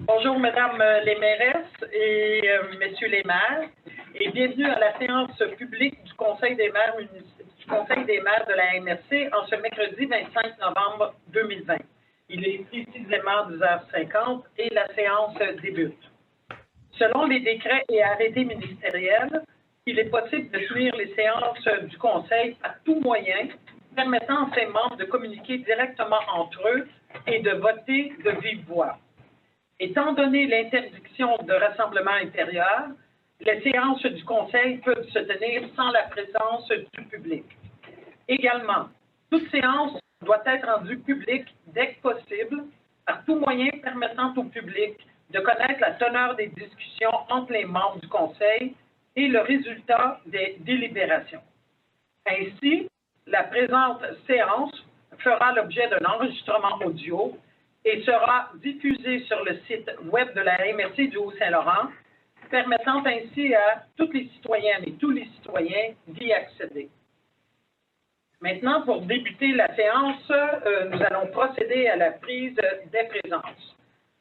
Bonjour, Mesdames les mairesses et Messieurs les maires, et bienvenue à la séance publique du Conseil des maires de la MRC en ce mercredi 25 novembre 2020. Il est précisément 10h50 et la séance débute. Selon les décrets et arrêtés ministériels, il est possible de suivre les séances du Conseil par tout moyen permettant à ses membres de communiquer directement entre eux et de voter de vive voix. Étant donné l'interdiction de rassemblement intérieur, les séances du Conseil peuvent se tenir sans la présence du public. Également, toute séance doit être rendue publique dès que possible, par tout moyen permettant au public de connaître la teneur des discussions entre les membres du Conseil et le résultat des délibérations. Ainsi, la présente séance fera l'objet d'un enregistrement audio et sera diffusée sur le site web de la MRC du Haut-Saint-Laurent, permettant ainsi à toutes les citoyennes et tous les citoyens d'y accéder. Maintenant, pour débuter la séance, nous allons procéder à la prise des présences.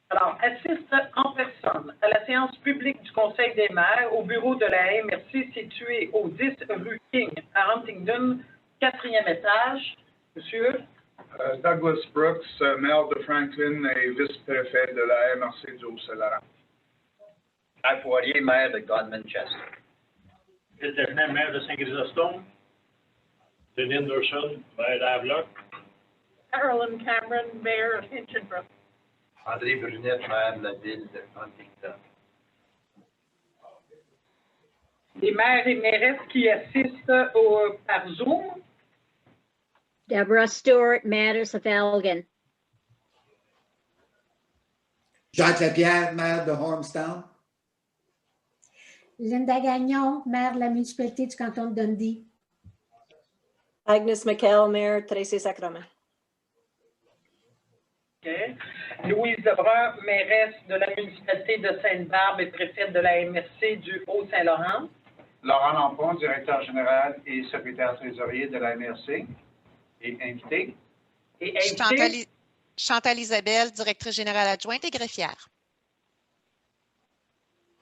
Alors, assiste en personne à la séance publique du Conseil des maires au bureau de la MRC situé au 10 rue King à Huntingdon, 4e étage. Monsieur? Douglas Brooks, maire de Franklin et vice-préfet de la MRC du Haut-Saint-Laurent. Jacques Poirier, maire de Godmanchester. Phil Devenant, maire de Saint-Chrysostome. Denis Anderson, maire d'Havelock. Carolyn Cameron, mayor of Hinchinbrook. André Brunette, maire de la ville de Huntington. Les maires et mairesses qui assistent par Zoom. Deborah Stewart, maire of Elgin. Jacques Lapierre, maire de Hormstown. Linda Gagnon, maire de la municipalité du canton de Dundee. Agnes McKell, maire Tracy-Sacrament. Okay. Louise Lebrun, mairesse de la municipalité de Sainte-Barbe et préfète de la MRC du Haut-Saint-Laurent. Laurent Lampon, directeur général et secrétaire trésorier de la MRC. Et invité. Chantal Isabelle, directrice générale adjointe et greffière.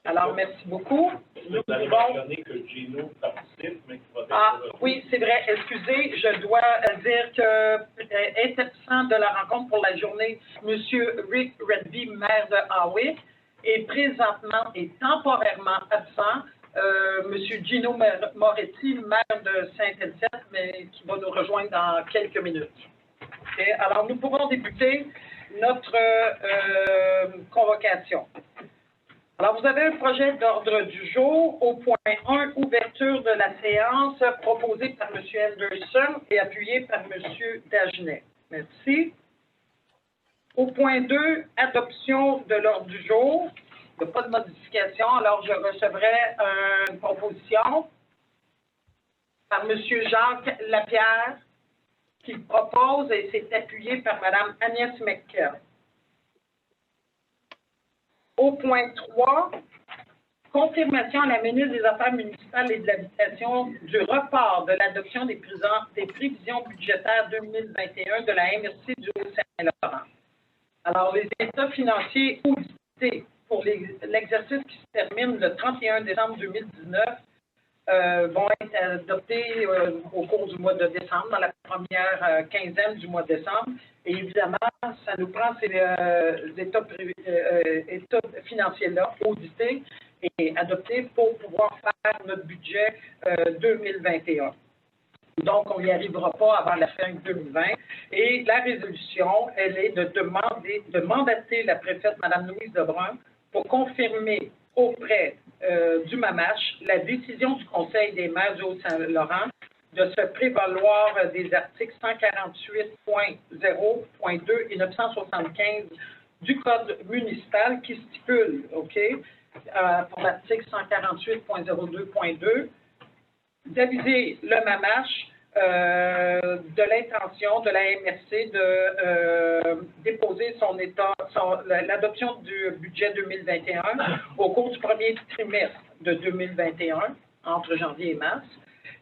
Alors, merci beaucoup. Nous allons donner que Gino participe, mais qu'il va être oui, c'est vrai. Excusez, je dois dire que est absent de la rencontre pour la journée, M. Rick Redby, maire de Hawick, est présentement et temporairement absent. M. Gino Moretti, maire de Saint-Étienne, mais qui va nous rejoindre dans quelques minutes. Okay. Alors, nous pouvons débuter notre convocation. Alors, vous avez un projet d'ordre du jour au point 1, ouverture de la séance proposée par M. Anderson et appuyée par M. Dagenet. Merci. Au point 2, adoption de l'ordre du jour. Il n'y a pas de modification, alors je recevrai une proposition par M. Jacques Lapierre qui propose et c'est appuyé par Mme Agnès McKell. Au point 3, confirmation à la ministre des Affaires municipales et de l'Habitation du report de l'adoption des prévisions budgétaires 2021 de la MRC du Haut-Saint-Laurent. Alors, les états financiers audités pour l'exercice qui se termine le 31 décembre 2019 vont être adoptés au cours du mois de décembre, dans la première quinzaine du mois de décembre. Et évidemment, ça nous prend ces états financiers-là audités et adoptés pour pouvoir faire notre budget 2021. Donc, on n'y arrivera pas avant la fin de 2020. Et la résolution, elle est de mandater la préfète, Mme Louise Lebrun, pour confirmer auprès du MAMACH la décision du Conseil des maires du Haut-Saint-Laurent de se prévaloir des articles 148.0.2 et 975 du Code municipal qui stipule, pour l'article 148.02.2, d'aviser le MAMACH de l'intention de la MRC de déposer l'adoption du budget 2021 au cours du premier trimestre de 2021, entre janvier et mars,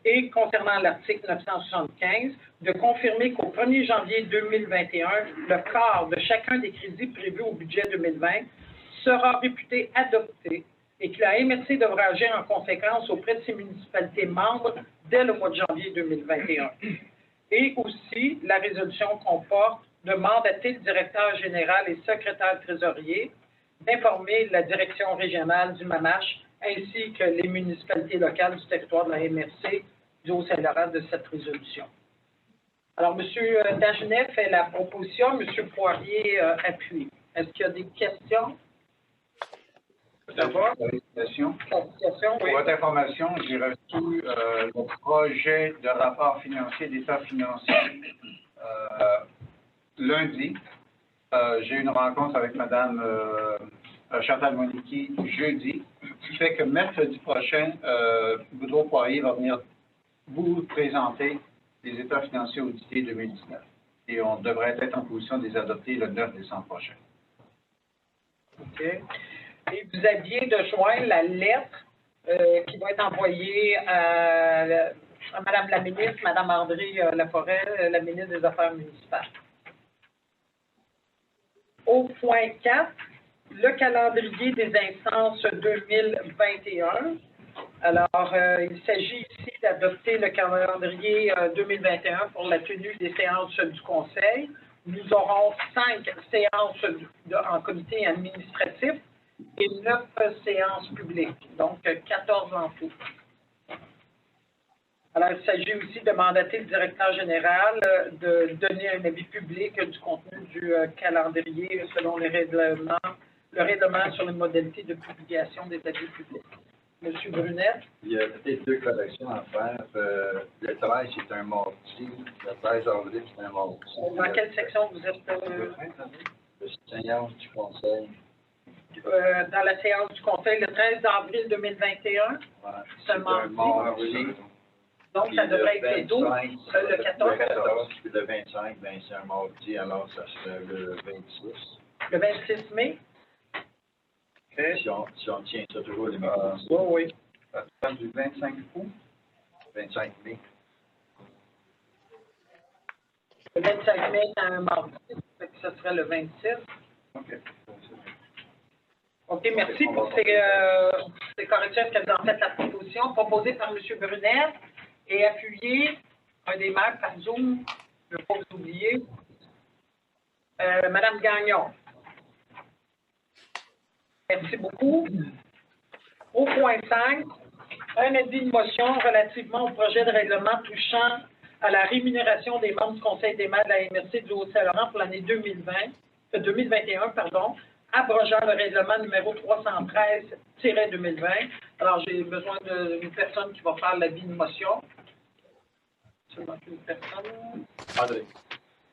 et concernant l'article 975, de confirmer qu'au 1er janvier 2021, le quart de chacun des crédits prévus au budget 2020 sera réputé adopté et que la MRC devra agir en conséquence auprès de ses municipalités membres dès le mois de janvier 2021. Et aussi, la résolution comporte de mandater le directeur général et secrétaire trésorier d'informer la direction régionale du MAMACH ainsi que les municipalités locales du territoire de la MRC du Haut-Saint-Laurent de cette résolution. Alors, M. Dagenet fait la proposition, M. Poirier appuie. Est-ce qu'il y a des questions? D'abord, Clarification. clarification, Pour oui. votre information, j'ai reçu le projet de rapport financier d'état financier lundi. J'ai eu une rencontre avec Mme Chantal Monicky jeudi, ce qui fait que mercredi prochain, Boudreau-Poirier va venir vous présenter les états financiers audités 2019. Et on devrait être en position de les adopter le 9 décembre prochain. OK. Et vous aviez de joindre la lettre qui va être envoyée à Mme la ministre, Mme André Laforêt, la ministre des Affaires municipales. Au point 4, le calendrier des instances 2021. Alors, il s'agit ici d'adopter le calendrier 2021 pour la tenue des séances du Conseil. Nous aurons 5 séances en comité administratif et 9 séances publiques, donc 14 en tout. Alors, il s'agit aussi de mandater le directeur général de donner un avis public du contenu du calendrier selon le règlement sur les modalités de publication des avis publics. Monsieur Brunet? Il y a peut-être 2 corrections à faire. Le 13, c'est un mardi. Le 13 avril, c'est un mardi. Dans quelle section vous êtes? Le séance du Conseil. Dans la séance du Conseil le 13 avril 2021. Ouais, C'est un mardi. Donc, ça devrait être le 12, le 14. Le 14, puis le 25, ben, c'est un mardi, alors ça serait le 26. Le 26 mai? Si on tient ça toujours les mercredis. Oui, oui. À partir du 25 août. 25 mai. Le 25 mai, c'est un mardi. Ça serait le 26. OK. OK, merci pour ces corrections que vous en faites la proposition proposée par M. Brunet et appuyée, un des maires par Zoom, je ne veux pas vous oublier, Mme Gagnon. Merci beaucoup. Au point 5, un avis de motion relativement au projet de règlement touchant à la rémunération des membres du Conseil des maires de la MRC du Haut-Saint-Laurent pour l'année 2021, abrogeant le règlement numéro 313-2020. Alors, j'ai besoin d'une personne qui va faire l'avis de motion. Seulement une personne. André.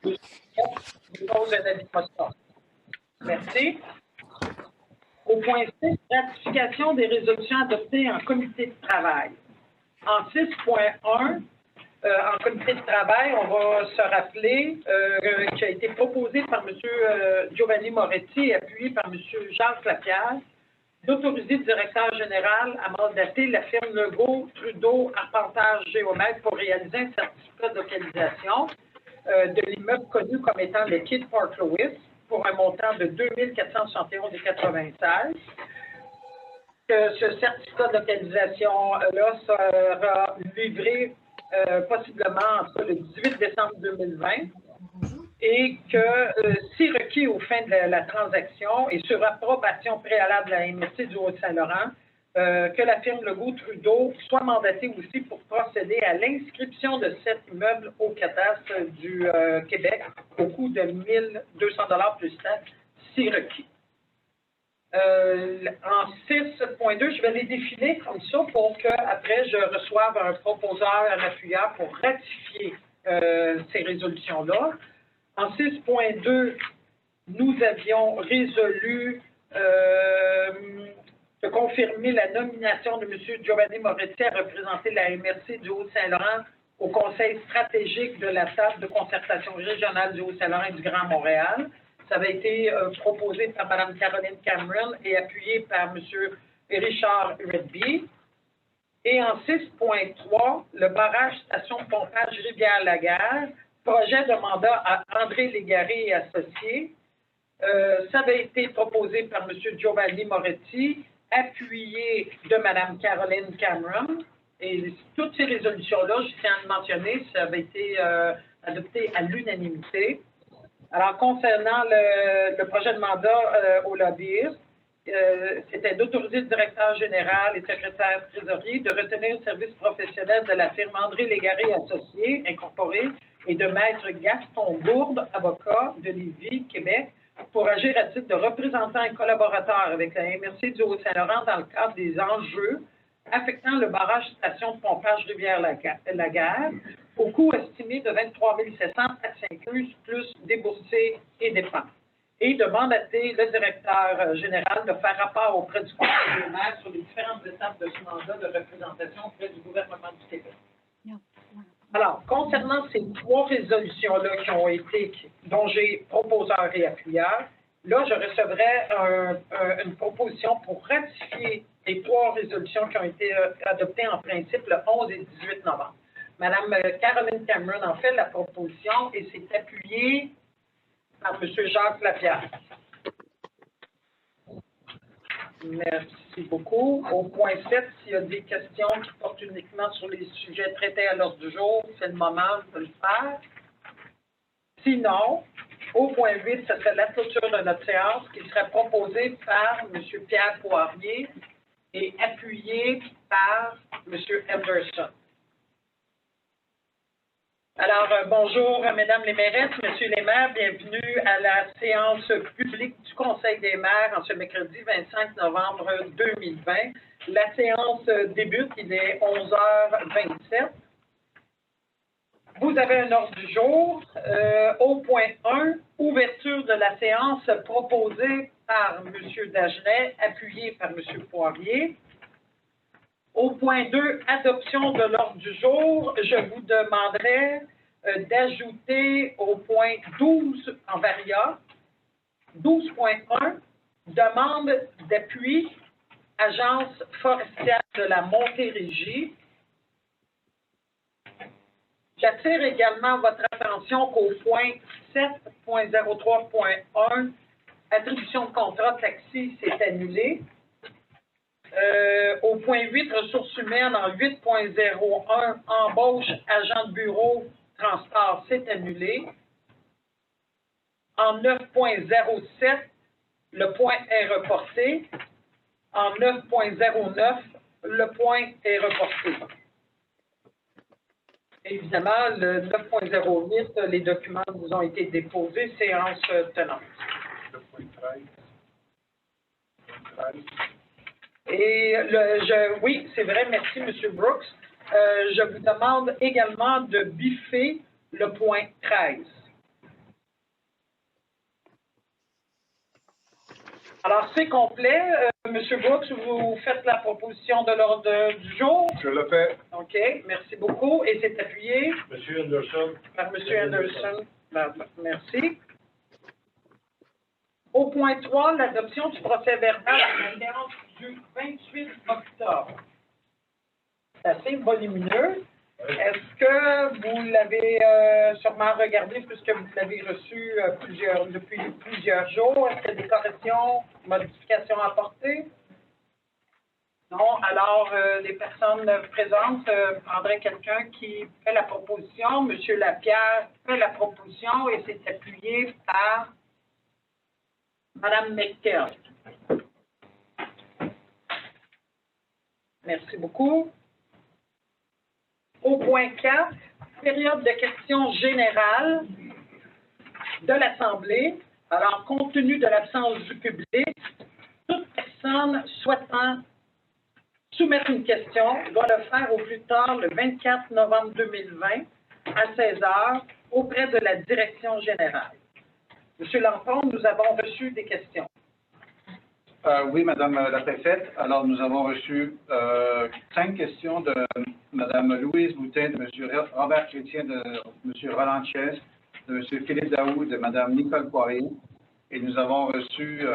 Je pose un avis de motion. Merci. Au point 6, ratification des résolutions adoptées en comité de travail. En 6.1, en comité de travail, on va se rappeler qui a été proposé par M. Giovanni Moretti et appuyé par M. Jacques Lapierre d'autoriser le directeur général à mandater la firme Legault Trudeau Arpentage Géomètre pour réaliser un certificat de localisation de l'immeuble connu comme étant le Kid Park Lewis pour un montant de 2 471,96 $. Ce certificat de localisation-là sera livré possiblement entre le 18 décembre 2020 et que, si requis aux fins de la transaction et sur approbation préalable de la MRC du Haut-Saint-Laurent, que la firme Legault Trudeau soit mandatée aussi pour procéder à l'inscription de cet immeuble au cadastre du Québec au coût de 1 200 $ plus taxes, si requis. En 6.2, je vais les défiler comme ça pour qu'après, je reçoive un proposeur, un appuyeur pour ratifier ces résolutions-là. En 6.2, nous avions résolu de confirmer la nomination de M. Giovanni Moretti à représenter la MRC du Haut-Saint-Laurent au Conseil stratégique de la table de concertation régionale du Haut-Saint-Laurent et du Grand Montréal. Ça avait été proposé par Mme Caroline Cameron et appuyé par M. Richard Redby. Et en 6.3, le barrage station de pompage Rivière-Laguerre, projet de mandat à André Légaré et associés. Ça avait été proposé par M. Giovanni Moretti, appuyé de Mme Caroline Cameron. Et toutes ces résolutions-là, je tiens à le mentionner, ça avait été adopté à l'unanimité. Alors, concernant le projet de mandat au lobbyiste, c'était d'autoriser le directeur général et secrétaire trésorier de retenir le service professionnel de la firme André Légaré Associés, incorporée, et de Maître Gaston Gourde, avocat de Lévis, Québec, pour agir à titre de représentant et collaborateur avec la MRC du Haut-Saint-Laurent dans le cadre des enjeux affectant le barrage station de pompage Rivière-la-Guerre, au coût estimé de 23 700 taxes incluses, plus déboursés et dépenses, et de mandater le directeur général de faire rapport auprès du Conseil des maires sur les différentes étapes de ce mandat de représentation auprès du gouvernement du Québec. Alors, concernant ces trois résolutions-là dont j'ai proposeur et appuyeur, là, je recevrai une proposition pour ratifier les trois résolutions qui ont été adoptées en principe le 11 et 18 novembre. Mme Caroline Cameron en fait la proposition et c'est appuyé par M. Jacques Lapierre. Merci beaucoup. Au point 7, s'il y a des questions qui portent uniquement sur les sujets traités à l'ordre du jour, c'est le moment de le faire. Sinon, au point 8, ce serait la clôture de notre séance qui serait proposée par M. Pierre Poirier et appuyée par M. Henderson. Alors, bonjour, mesdames les mairesses, messieurs les maires, bienvenue à la séance publique du Conseil des maires en ce mercredi 25 novembre 2020. La séance débute, il est 11h27. Vous avez un ordre du jour. Au point 1, ouverture de la séance proposée par M. Dagenet, appuyée par M. Poirier. Au point 2, adoption de l'ordre du jour, je vous demanderai d'ajouter au point 12 en varia, 12.1, demande d'appui, Agence forestière de la Montérégie. J'attire également votre attention qu'au point 7.03.1, attribution de contrat taxi, c'est annulé. Au point 8, ressources humaines, en 8.01, embauche, agent de bureau, transport, c'est annulé. En 9.07, le point est reporté. En 9.09, le point est reporté. Évidemment, le 9.08, les documents vous ont été déposés, séance tenante. Le point 13. Et oui, c'est vrai, merci, M. Brooks. Je vous demande également de biffer le point 13. Alors, c'est complet. M. Brooks, vous faites la proposition de l'ordre du jour. Je le fais. OK, merci beaucoup. Et c'est appuyé M. Henderson. par M. Henderson. Merci. Au point 3, l'adoption du procès verbal de la séance du 28 octobre. C'est assez volumineux. Est-ce que vous l'avez sûrement regardé puisque vous l'avez reçu depuis plusieurs jours? Est-ce qu'il y a des corrections, modifications apportées? Non. Alors, les personnes présentes prendraient quelqu'un qui fait la proposition. M. Lapierre fait la proposition et c'est appuyé par Mme McKell. Merci beaucoup. Au point 4, période de questions générales de l'Assemblée. Alors, compte tenu de l'absence du public, toute personne souhaitant soumettre une question doit le faire au plus tard le 24 novembre 2020 à 16h auprès de la direction générale. Monsieur Lampon, nous avons reçu des questions. Oui, Madame la préfète. Alors, nous avons reçu 5 questions de Madame Louise Boutin, de Monsieur Robert Chrétien, de Monsieur Roland Chess, de Monsieur Philippe Daoud, de Madame Nicole Poirier. Et nous avons reçu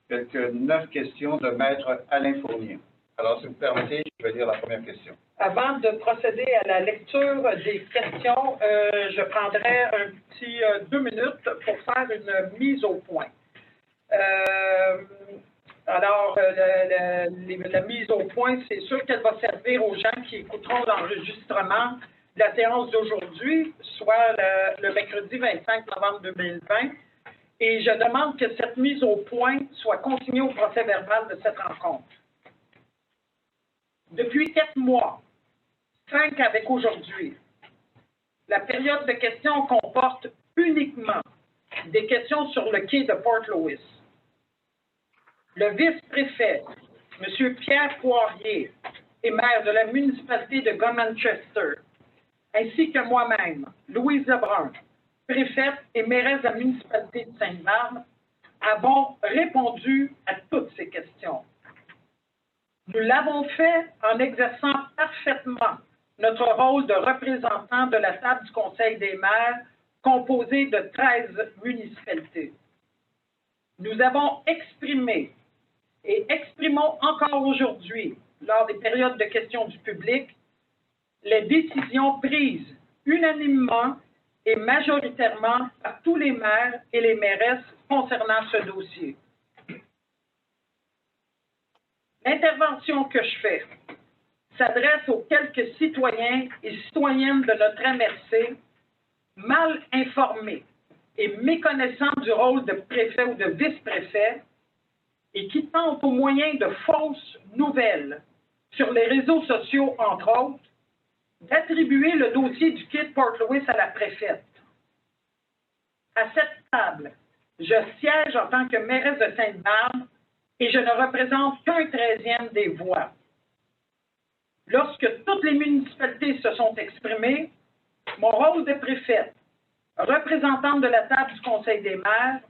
quelques 9 questions de Maître Alain Fournier. Alors, si vous permettez, je vais lire la première question. Avant de procéder à la lecture des questions, je prendrai un petit 2 minutes pour faire une mise au point. Alors, la mise au point, c'est sûr qu'elle va servir aux gens qui écouteront l'enregistrement de la séance d'aujourd'hui, soit le mercredi 25 novembre 2020. Et je demande que cette mise au point soit consignée au procès-verbal de cette rencontre. Depuis 4 mois, 5 avec aujourd'hui, la période de questions comporte uniquement des questions sur le quai de Port-Louis. Le vice-préfet, M. Pierre Poirier, et maire de la municipalité de Gun-Manchester, ainsi que moi-même, Louise Lebrun, préfète et mairesse de la municipalité de Sainte-Barbe, avons répondu à toutes ces questions. Nous l'avons fait en exerçant parfaitement notre rôle de représentant de la table du Conseil des maires, composé de 13 municipalités. Nous avons exprimé et exprimons encore aujourd'hui, lors des périodes de questions du public, les décisions prises unanimement et majoritairement par tous les maires et les mairesses concernant ce dossier. L'intervention que je fais s'adresse aux quelques citoyens et citoyennes de notre MRC mal informés et méconnaissants du rôle de préfet ou de vice-préfet et qui tentent au moyen de fausses nouvelles sur les réseaux sociaux, entre autres, d'attribuer le dossier du quai de Port-Louis à la préfète. À cette table, je siège en tant que mairesse de Sainte-Barbe et je ne représente qu'un 13e des voix. Lorsque toutes les municipalités se sont exprimées, mon rôle de préfète, représentante de la table du Conseil des maires,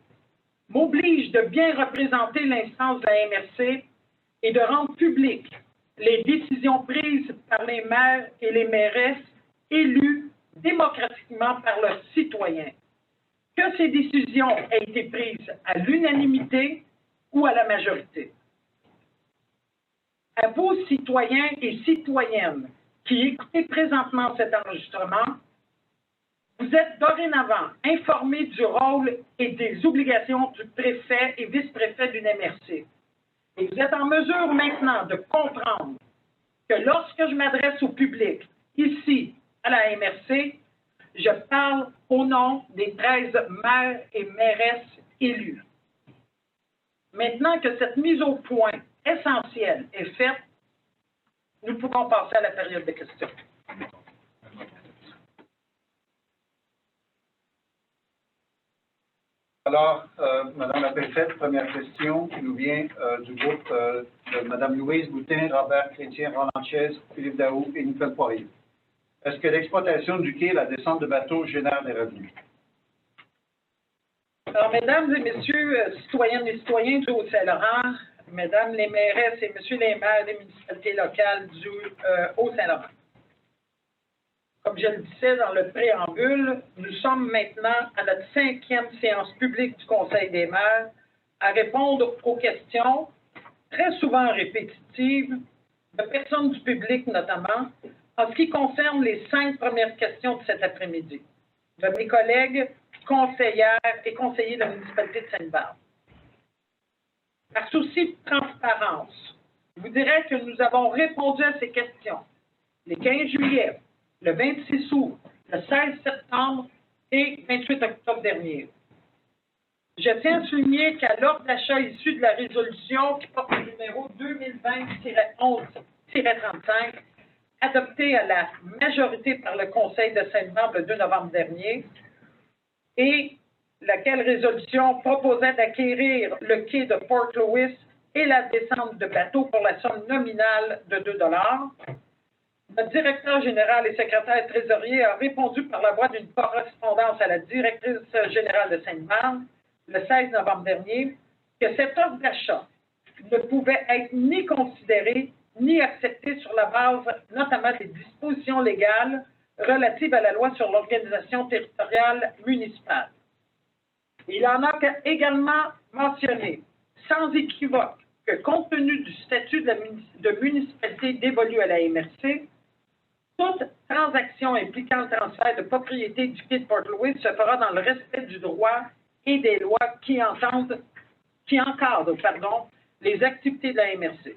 m'oblige de bien représenter l'instance de la MRC et de rendre publiques les décisions prises par les maires et les mairesses élus démocratiquement par leurs citoyens. Que ces décisions aient été prises à l'unanimité ou à la majorité. À vous, citoyens et citoyennes, qui écoutez présentement cet enregistrement, vous êtes dorénavant informés du rôle et des obligations du préfet et vice-préfet d'une MRC. Et vous êtes en mesure maintenant de comprendre que lorsque je m'adresse au public, ici, à la MRC, je parle au nom des 13 maires et mairesses élus. Maintenant que cette mise au point essentielle est faite, nous pouvons passer à la période de questions. Alors, Madame la préfète, première question qui nous vient du groupe de Madame Louise Boutin, Robert Chrétien, Roland Chaise, Philippe Daou et Nicole Poirier. Est-ce que l'exploitation du quai et la descente de bateaux génèrent des revenus? Alors, mesdames et messieurs, citoyennes et citoyens du Haut-Saint-Laurent, mesdames les mairesses et messieurs les maires des municipalités locales du Haut-Saint-Laurent. Comme je le disais dans le préambule, nous sommes maintenant à notre 5e séance publique du Conseil des maires à répondre aux questions, très souvent répétitives, de personnes du public notamment, en ce qui concerne les 5 premières questions de cet après-midi, de mes collègues conseillères et conseillers de la municipalité de Sainte-Barbe. Par souci de transparence, je vous dirais que nous avons répondu à ces questions les 15 juillet, le 26 août, le 16 septembre et 28 octobre dernier. Je tiens à souligner qu'à l'ordre d'achat issu de la résolution qui porte le numéro 2020-11-35, adoptée à la majorité par le Conseil de Sainte-Barbe le 2 novembre dernier, et laquelle résolution proposait d'acquérir le quai de Port-Louis et la descente de bateaux pour la somme nominale de 2 $. Notre directeur général et secrétaire trésorier a répondu par la voie d'une correspondance à la directrice générale de Sainte-Barbe le 16 novembre dernier que cette offre d'achat ne pouvait être ni considérée ni acceptée sur la base notamment des dispositions légales relatives à la loi sur l'organisation territoriale municipale. Il en a également mentionné, sans équivoque, que compte tenu du statut de municipalité dévolue à la MRC, toute transaction impliquant le transfert de propriété du quai de Port-Louis se fera dans le respect du droit et des lois qui encadrent les activités de la MRC.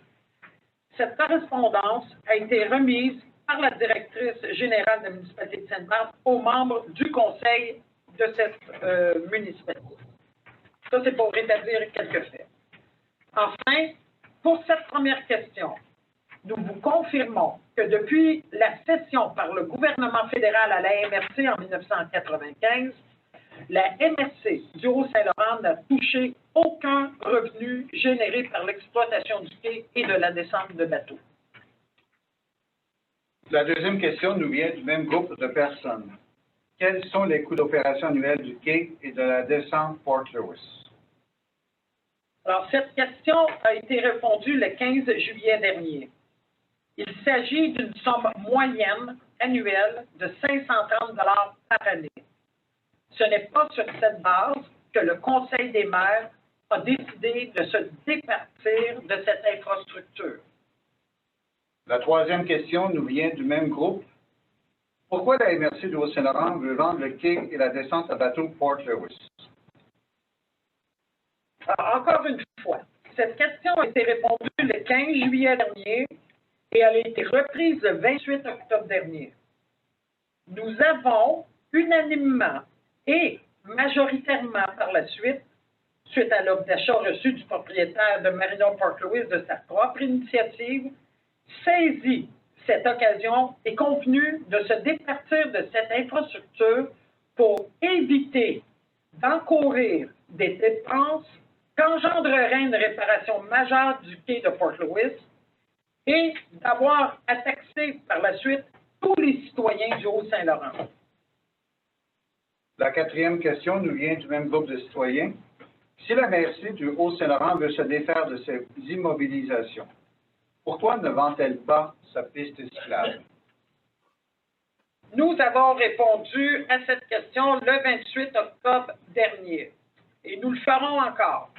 Cette correspondance a été remise par la directrice générale de la municipalité de Sainte-Barbe aux membres du conseil de cette municipalité. Ça, c'est pour rétablir quelques faits. Enfin, pour cette première question, nous vous confirmons que depuis la cession par le gouvernement fédéral à la MRC en 1995, la MRC du Haut-Saint-Laurent n'a touché aucun revenu généré par l'exploitation du quai et de la descente de bateaux. La deuxième question nous vient du même groupe de personnes. Quels sont les coûts d'opération annuels du quai et de la descente Port-Louis? Alors, cette question a été répondue le 15 juillet dernier. Il s'agit d'une somme moyenne annuelle de 530 $ par année. Ce n'est pas sur cette base que le Conseil des maires a décidé de se départir de cette infrastructure. La troisième question nous vient du même groupe. Pourquoi la MRC du Haut-Saint-Laurent veut vendre le quai et la descente à bateau Port-Louis? Encore une fois, cette question a été répondue le 15 juillet dernier et elle a été reprise le 28 octobre dernier. Nous avons unanimement et majoritairement par la suite à l'offre d'achat reçue du propriétaire de Marina Port-Louis de sa propre initiative, saisi cette occasion et convenu de se départir de cette infrastructure pour éviter d'encourir des dépenses qu'engendrerait une réparation majeure du quai de Port-Louis et d'avoir à taxer par la suite tous les citoyens du Haut-Saint-Laurent. La quatrième question nous vient du même groupe de citoyens. Si la MRC du Haut-Saint-Laurent veut se défaire de ces immobilisations, pourquoi ne vend-elle pas sa piste cyclable? Nous avons répondu à cette question le 28 octobre dernier et nous le ferons encore.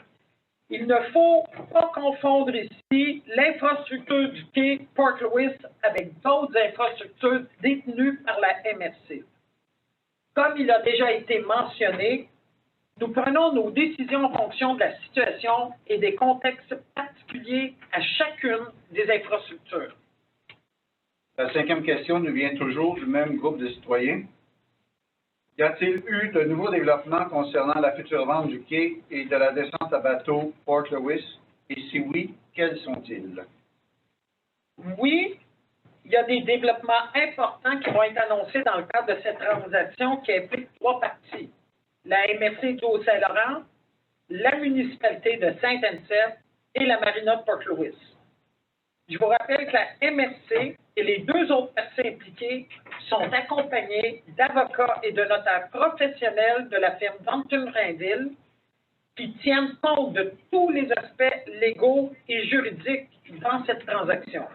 Il ne faut pas confondre ici l'infrastructure du quai Port-Louis avec d'autres infrastructures détenues par la MRC. Comme il a déjà été mentionné, nous prenons nos décisions en fonction de la situation et des contextes particuliers à chacune des infrastructures. La cinquième question nous vient toujours du même groupe de citoyens. Y a-t-il eu de nouveaux développements concernant la future vente du quai et de la descente à bateau Port-Louis? Et si oui, quels sont-ils? Oui, il y a des développements importants qui vont être annoncés dans le cadre de cette transaction qui implique trois parties. La MRC du Haut-Saint-Laurent, la municipalité de Saint-Anicet et la marina de Port-Louis. Je vous rappelle que la MRC et les deux autres parties impliquées sont accompagnées d'avocats et de notaires professionnels de la firme Danton-Rainville qui tiennent compte de tous les aspects légaux et juridiques dans cette transaction.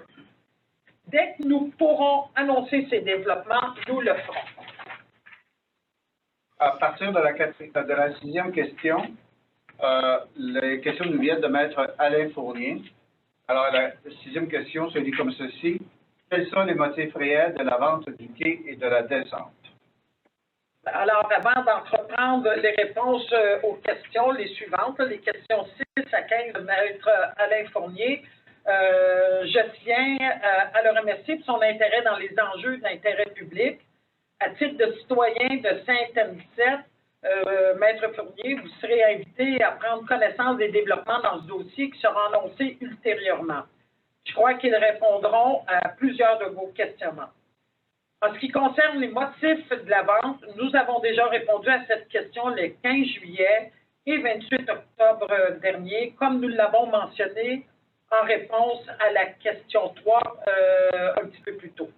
Dès que nous pourrons annoncer ces développements, nous le ferons. À partir de la sixième question, les questions nous viennent de Maître Alain Fournier. Alors, la sixième question se dit comme ceci. Quels sont les motifs réels de la vente du quai et de la descente? Alors, avant d'entreprendre les réponses aux questions, les suivantes, les questions 6 à 15 de Maître Alain Fournier, je tiens à le remercier pour son intérêt dans les enjeux d'intérêt public. À titre de citoyen de Saint-Anicet, Maître Fournier, vous serez invité à prendre connaissance des développements dans ce dossier qui seront annoncés ultérieurement. Je crois qu'ils répondront à plusieurs de vos questionnements. En ce qui concerne les motifs de la vente, nous avons déjà répondu à cette question le 15 juillet et 28 octobre dernier, comme nous l'avons mentionné en réponse à la question 3 un petit peu plus tôt.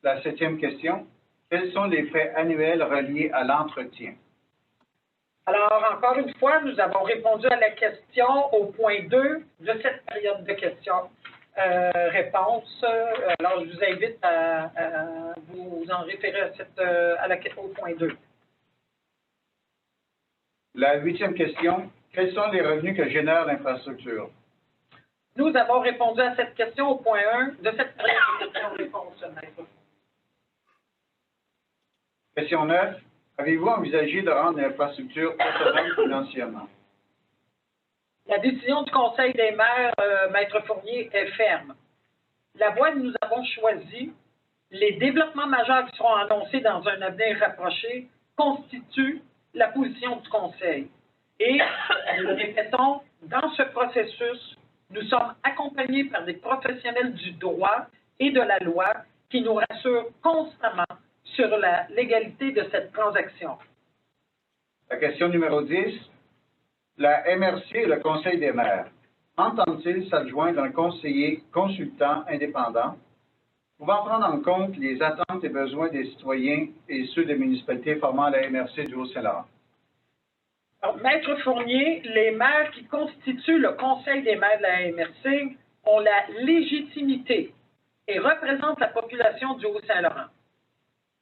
La septième question. Quels sont les frais annuels reliés à l'entretien? Alors, encore une fois, nous avons répondu à la question au point 2 de cette période de questions. Réponse. Alors, je vous invite à vous en référer au point 2. La huitième question. Quels sont les revenus que génère l'infrastructure? Nous avons répondu à cette question au point 1 de cette période de questions-réponses, maître. Question 9. Avez-vous envisagé de rendre l'infrastructure autonome financièrement? La décision du Conseil des maires, maître Fournier, est ferme. La voie que nous avons choisie, les développements majeurs qui seront annoncés dans un avenir rapproché, constituent la position du Conseil. Et, nous le répétons, dans ce processus, nous sommes accompagnés par des professionnels du droit et de la loi qui nous rassurent constamment sur la légalité de cette transaction. La question numéro 10. La MRC et le Conseil des maires entendent-ils s'adjoindre d'un conseiller consultant indépendant pouvant prendre en compte les attentes et besoins des citoyens et ceux des municipalités formant la MRC du Haut-Saint-Laurent? Alors, maître Fournier, les maires qui constituent le Conseil des maires de la MRC ont la légitimité et représentent la population du Haut-Saint-Laurent.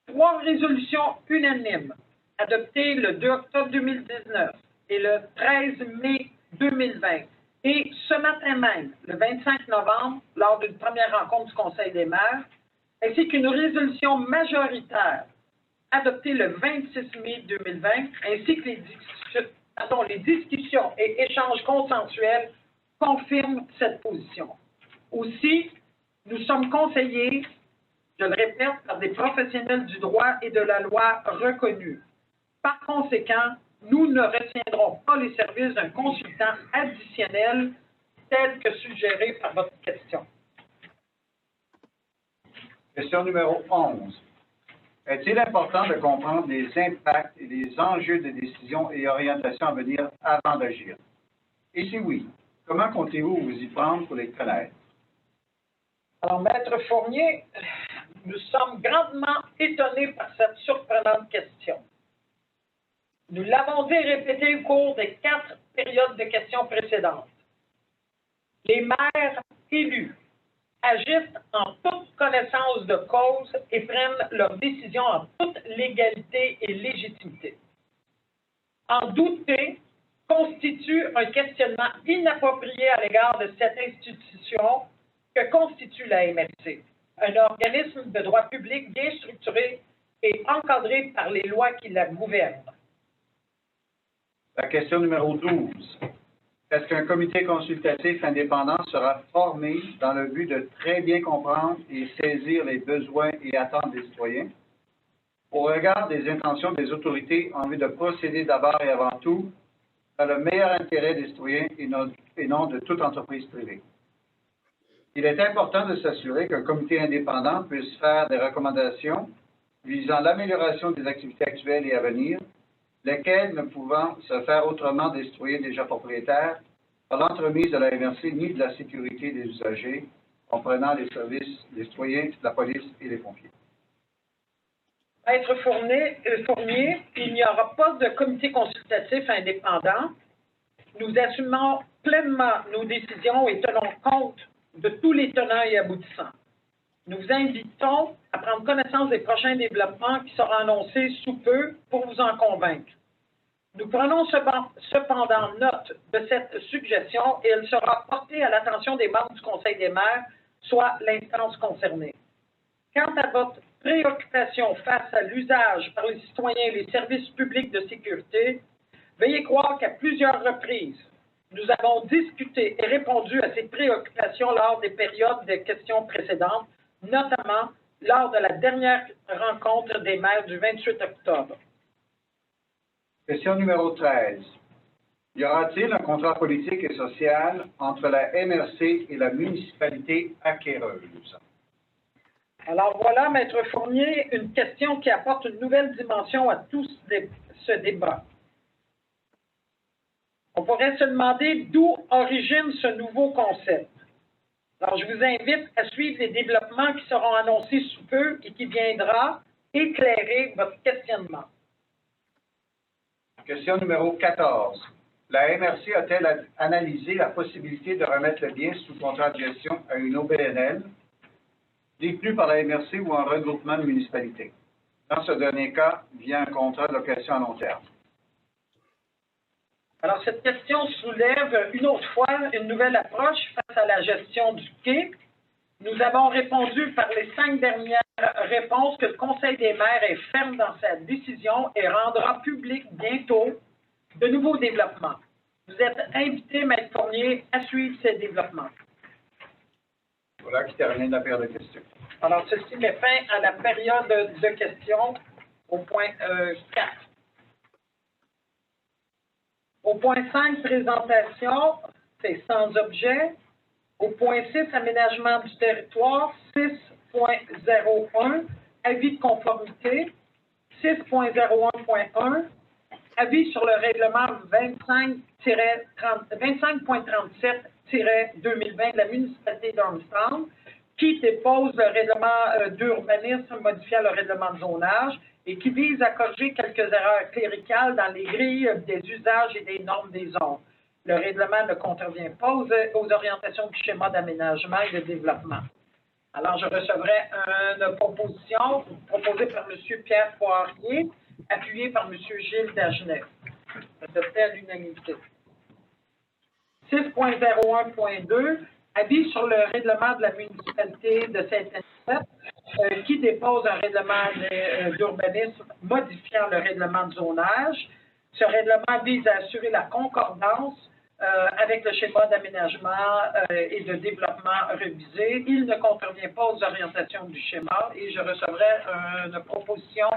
3 résolutions unanimes adoptées le 2 octobre 2019 et le 13 mai 2020 et ce matin même, le 25 novembre, lors d'une première rencontre du Conseil des maires, ainsi qu'une résolution majoritaire adoptée le 26 mai 2020, ainsi que les discussions et échanges consensuels confirment cette position. Aussi, nous sommes conseillés, je le répète, par des professionnels du droit et de la loi reconnus. Par conséquent, nous ne retiendrons pas les services d'un consultant additionnel tel que suggéré par votre question. Question numéro 11. Est-il important de comprendre les impacts et les enjeux des décisions et orientations à venir avant d'agir? Et si oui, comment comptez-vous vous y prendre pour les connaître? Alors, maître Fournier, nous sommes grandement étonnés par cette surprenante question. Nous l'avons dit et répété au cours des 4 périodes de questions précédentes. Les maires élus agissent en toute connaissance de cause et prennent leurs décisions en toute légalité et légitimité. En douter constitue un questionnement inapproprié à l'égard de cette institution que constitue la MRC, un organisme de droit public bien structuré et encadré par les lois qui la gouvernent. La question numéro 12. Est-ce qu'un comité consultatif indépendant sera formé dans le but de très bien comprendre et saisir les besoins et attentes des citoyens, au regard des intentions des autorités en vue de procéder d'abord et avant tout dans le meilleur intérêt des citoyens et non de toute entreprise privée? Il est important de s'assurer qu'un comité indépendant puisse faire des recommandations visant l'amélioration des activités actuelles et à venir, lesquelles ne pouvant se faire autrement des citoyens déjà propriétaires, par l'entremise de la MRC ni de la sécurité des usagers, comprenant les services des citoyens, la police et les pompiers. Maître Fournier, il n'y aura pas de comité consultatif indépendant. Nous assumons pleinement nos décisions et tenons compte de tous les tenants et aboutissants. Nous vous invitons à prendre connaissance des prochains développements qui seront annoncés sous peu pour vous en convaincre. Nous prenons cependant note de cette suggestion et elle sera portée à l'attention des membres du Conseil des maires, soit l'instance concernée. Quant à votre préoccupation face à l'usage par les citoyens et les services publics de sécurité, veuillez croire qu'à plusieurs reprises, nous avons discuté et répondu à ces préoccupations lors des périodes de questions précédentes, notamment lors de la dernière rencontre des maires du 28 octobre. Question numéro 13. Y aura-t-il un contrat politique et social entre la MRC et la municipalité acquéreuse? Alors voilà, Maître Fournier, une question qui apporte une nouvelle dimension à tout ce débat. On pourrait se demander d'où origine ce nouveau concept. Alors, je vous invite à suivre les développements qui seront annoncés sous peu et qui viendra éclairer votre questionnement. Question numéro 14. La MRC a-t-elle analysé la possibilité de remettre le bien sous contrat de gestion à une OBNL, détenue par la MRC ou un regroupement de municipalités? Dans ce dernier cas, via un contrat de location à long terme. Alors, cette question soulève une autre fois une nouvelle approche face à la gestion du quai. Nous avons répondu par les 5 dernières réponses que le Conseil des maires est ferme dans sa décision et rendra public bientôt de nouveaux développements. Vous êtes invité, Maître Fournier, à suivre ces développements. Voilà qui termine la période de questions. Alors, ceci met fin à la période de questions au point 4. Au point 5, présentation, c'est sans objet. Au point 6, aménagement du territoire, 6.01, avis de conformité, 6.01.1, avis sur le règlement 25.37-2020 de la municipalité d'Armstrong, qui dépose le règlement d'urbanisme modifiant le règlement de zonage et qui vise à corriger quelques erreurs cléricales dans les grilles des usages et des normes des zones. Le règlement ne contrevient pas aux orientations du schéma d'aménagement et de développement. Alors, je recevrai une proposition proposée par M. Pierre Poirier, appuyée par M. Gilles Dagenet. Adopté à l'unanimité. 6.01.2, avis sur le règlement de la municipalité de Saint-Anne qui dépose un règlement d'urbanisme modifiant le règlement de zonage. Ce règlement vise à assurer la concordance avec le schéma d'aménagement et de développement révisé. Il ne contrevient pas aux orientations du schéma et je recevrai une proposition.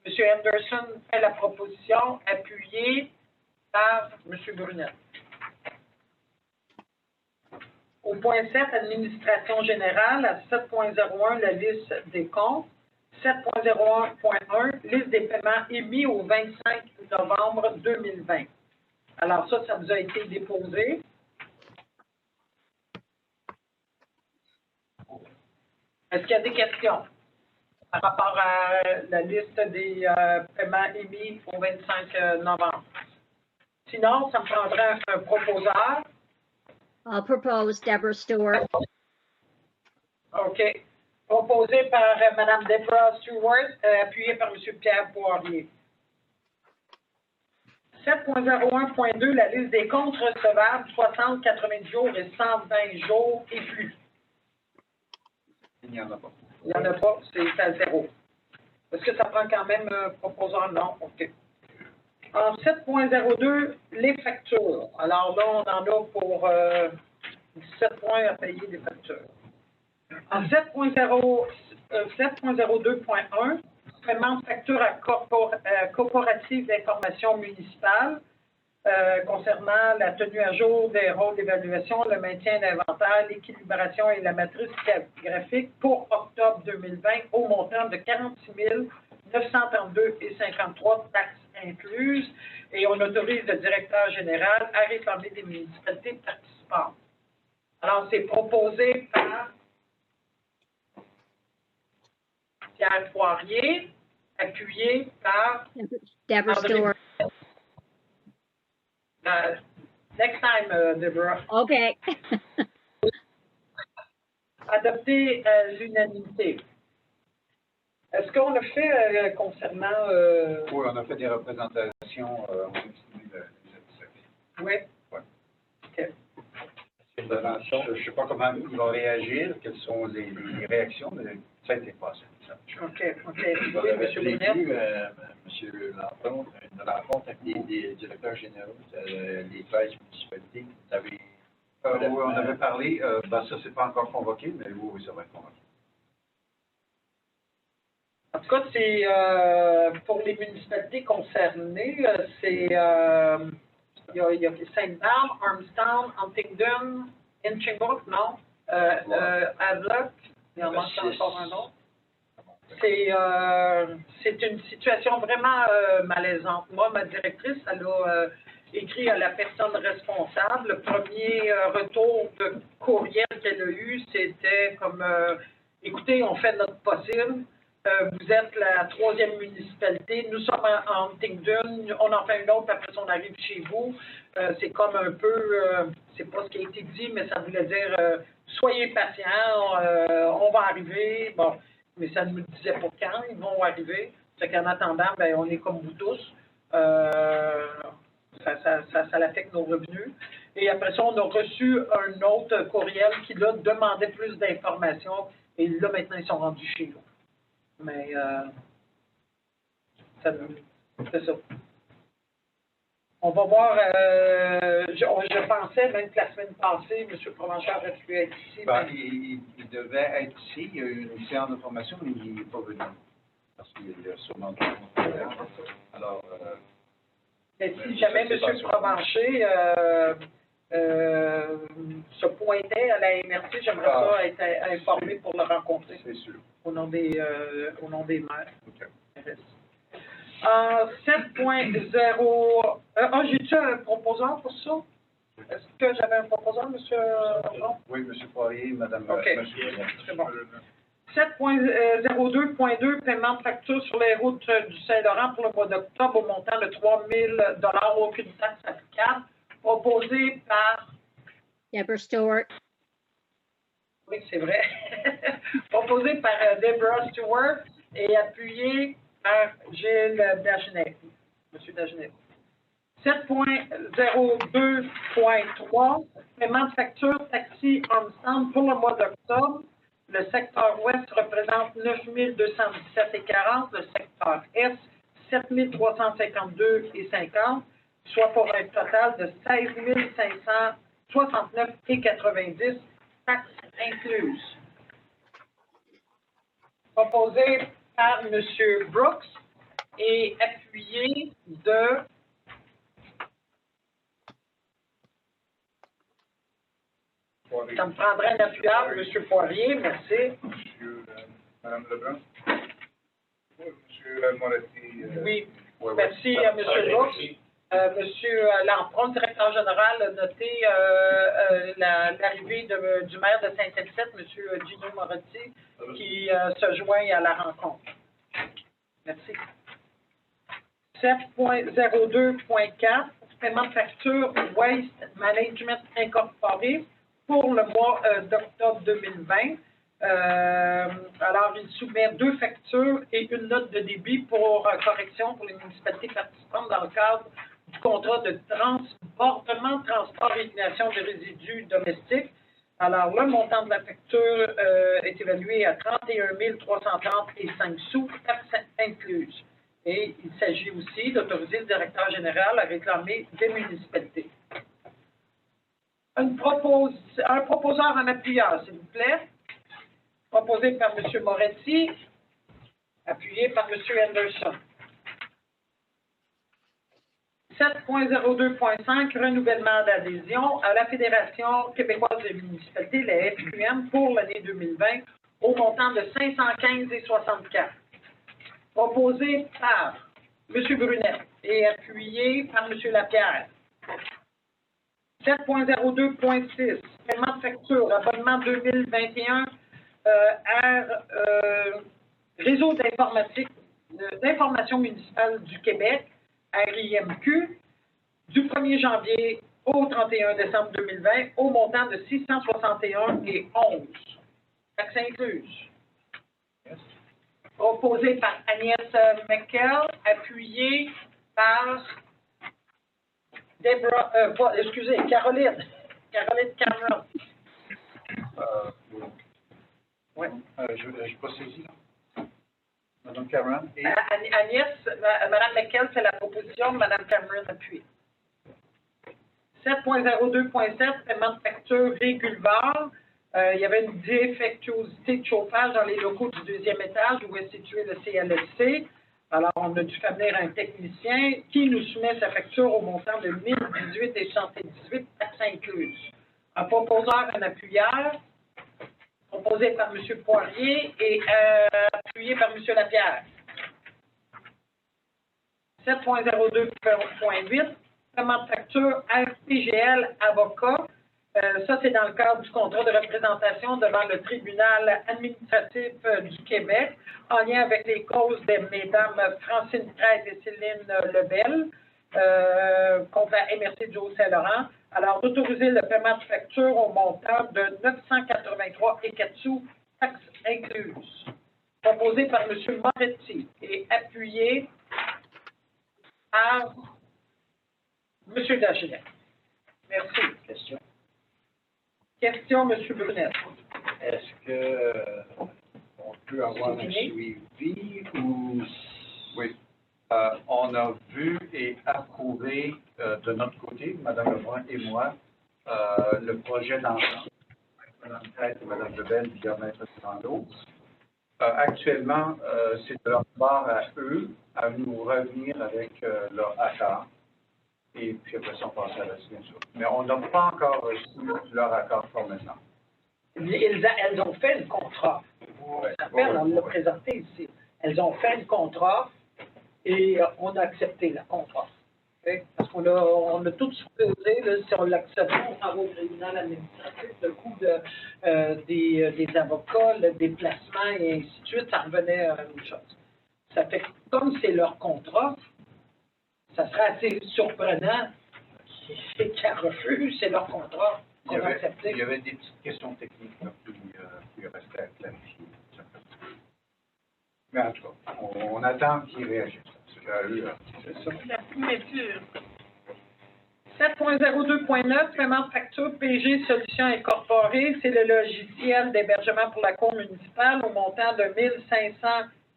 M. Henderson fait la proposition appuyée par M. Brunet. Au point 7, administration générale, à 7.01, la liste des comptes. 7.01.1, liste des paiements émis au 25 novembre 2020. Alors ça vous a été déposé. Est-ce qu'il y a des questions par rapport à la liste des paiements émis au 25 novembre? Sinon, ça me prendrait un proposeur. I'll propose Deborah Stewart. OK. Proposé par Mme Deborah Stewart, appuyé par M. Pierre Poirier. 7.01.2, la liste des comptes recevables, 60, 90 jours et 120 jours et plus. Il n'y en a pas. Il n'y en a pas, c'est à 0. Est-ce que ça prend quand même un proposeur? Non, OK. En 7.02, les factures. Alors là, on en a pour 17 points à payer des factures. En 7.02.1, paiement de facture à corporative d'information municipale concernant la tenue à jour des rôles d'évaluation, le maintien d'inventaire, l'équilibration et la matrice graphique pour octobre 2020 au montant de 46 932,53 taxes incluses et on autorise le directeur général à réformer des municipalités participantes. Alors, c'est proposé par Pierre Poirier, appuyé par Deborah Stewart. Next time, Deborah. Okay. Adopté à l'unanimité. Est-ce qu'on a fait concernant... Oui, on a fait des représentations, on a estimé les satisfactions. Oui. Oui. OK. Je ne sais pas comment il va réagir, quelles sont les réactions, mais ça a été passé. OK. On Oui, avait M. prévu, Brunet. M. Lambron, une rencontre avec des directeurs généraux des 13 municipalités. Vous avez... Oui, on avait parlé. Ça, c'est pas encore convoqué, mais oui, ça va être convoqué. En tout cas, c'est pour les municipalités concernées, c'est il y a Sainte-Barbe, Armstrong, Huntingdon, Inchington, non? Havelock, il y en manque encore un autre. C'est une situation vraiment malaisante. Moi, ma directrice, elle a écrit à la personne responsable. Le premier retour de courriel qu'elle a eu, c'était comme écoutez, on fait notre possible. Vous êtes la 3e municipalité. Nous sommes en Huntingdon. On en fait une autre, après ça, on arrive chez vous. C'est comme un peu, c'est pas ce qui a été dit, mais ça voulait dire soyez patients, on va arriver. Bon, mais ça ne me disait pas quand ils vont arriver. C'est qu'en attendant, ben, on est comme vous tous. ça l'affecte nos revenus. Et après ça, on a reçu un autre courriel qui, là, demandait plus d'informations. Et là, maintenant, ils sont rendus chez nous. Mais, c'est ça. On va voir, je pensais même que la semaine passée, M. Provenchard aurait pu être ici. Ben, mais... il devait être ici. Il y a eu une séance de formation, mais il n'est pas venu. Parce qu'il y a sûrement d'autres problèmes. Alors, mais si jamais M. Provencher se pointait à la MRC, j'aimerais ça être informé pour le rencontrer. c'est sûr. Au nom des maires. OK. 7.0. J'ai-tu un proposant pour ça? Est-ce que j'avais un proposant, M. Non? Oui, M. Poirier, Mme. OK. Monsieur C'est bon. 7.02.2, paiement de facture sur les routes du Saint-Laurent pour le mois d'octobre au montant de 3 000 $, aucune taxe applicable, proposé par... Deborah Stewart. Oui, c'est vrai. Proposé par Deborah Stewart et appuyé par Gilles Dagenet. M. Dagenet. 7.02.3, paiement de facture taxi ensemble pour le mois d'octobre. Le secteur ouest représente 9 217,40, le secteur est 7 352,50, soit pour un total de 16 569,90, taxes incluses. Proposé par M. Brooks et appuyé de ça me prendrait un appuyable, M. Poirier, merci. Mme Lebrun? Monsieur Moretti. Oui, merci à M. Brooks. Monsieur Lampron, directeur général, a noté l'arrivée du maire de Saint-Epsette, M. Gino Moretti, qui se joint à la rencontre. Merci. 7.02.4, paiement de facture Waste Management Incorporé pour le mois d'octobre 2020. Alors, il soumet 2 factures et une note de débit pour correction pour les municipalités participantes dans le cadre du contrat de transportement, transport et élimination de résidus domestiques. Alors, le montant de la facture est évalué à 31 330,05 sous, taxes incluses. Et il s'agit aussi d'autoriser le directeur général à réclamer des municipalités. Un proposeur en appuyeur, s'il vous plaît. Proposé par M. Moretti, appuyé par M. Anderson. 7.02.5, renouvellement d'adhésion à la Fédération québécoise des municipalités, la FQM, pour l'année 2020, au montant de 515,64. Proposé par M. Brunet et appuyé par M. Lapierre. 7.02.6, paiement de facture, abonnement 2021 Réseau d'information municipale du Québec, RIMQ, du 1er janvier au 31 décembre 2020, au montant de 661,11. Taxes incluses. Proposé par Agnès McKell, appuyé par Caroline Cameron. Oui, je n'ai pas saisi. Mme Cameron. Et... Agnès, Mme McKell fait la proposition, Mme Cameron appuie. 7.02.7, paiement de facture Régulvar. Il y avait une défectuosité de chauffage dans les locaux du 2e étage où est situé le CLSC. Alors, on a dû faire venir un technicien qui nous soumet sa facture au montant de 1018,78, taxes incluses. Un proposeur, un appuyeur, proposé par M. Poirier et appuyé par M. Lapierre. 7.02.8, paiement de facture RPGL Avocat. Ça, c'est dans le cadre du contrat de représentation devant le tribunal administratif du Québec, en lien avec les causes de Mesdames Francine Crête et Céline Lebel contre la MRC du Haut-Saint-Laurent. Alors, d'autoriser le paiement de facture au montant de 983,04 sous, taxes incluses. Proposé par M. Moretti et appuyé par Monsieur Dagenet. Merci. Question. Question, Monsieur Brunet. Est-ce que on peut avoir un suivi ou... Oui. On a vu et approuvé de notre côté, Mme Lebrun et moi, le projet d'ensemble. Mme Tête et Mme Lebel du Maître Sando. Actuellement, c'est de leur part à eux à nous revenir avec leur accord. Et puis après ça, on passe à la signature. Mais on n'a pas encore reçu leur accord formellement. Elles ont fait le contrat. On s'appelle, on l'a présenté ici. Elles ont fait le contrat et on a accepté le contrat. Okay? Parce on a tout supposé, là, si on l'accepte, on s'en va au tribunal administratif, le coût des avocats, le déplacement et ainsi de suite, ça revenait à la même chose. Ça fait que comme c'est leur contrat, ça serait assez surprenant qu'elles refusent, c'est leur contrat. Il y avait des petites questions techniques là, qui restaient à clarifier. Mais en tout cas, on attend qu'ils réagissent. C'est ça. La signature. 7.02.9, paiement de facture PG Solutions Incorporées, c'est le logiciel d'hébergement pour la cour municipale au montant de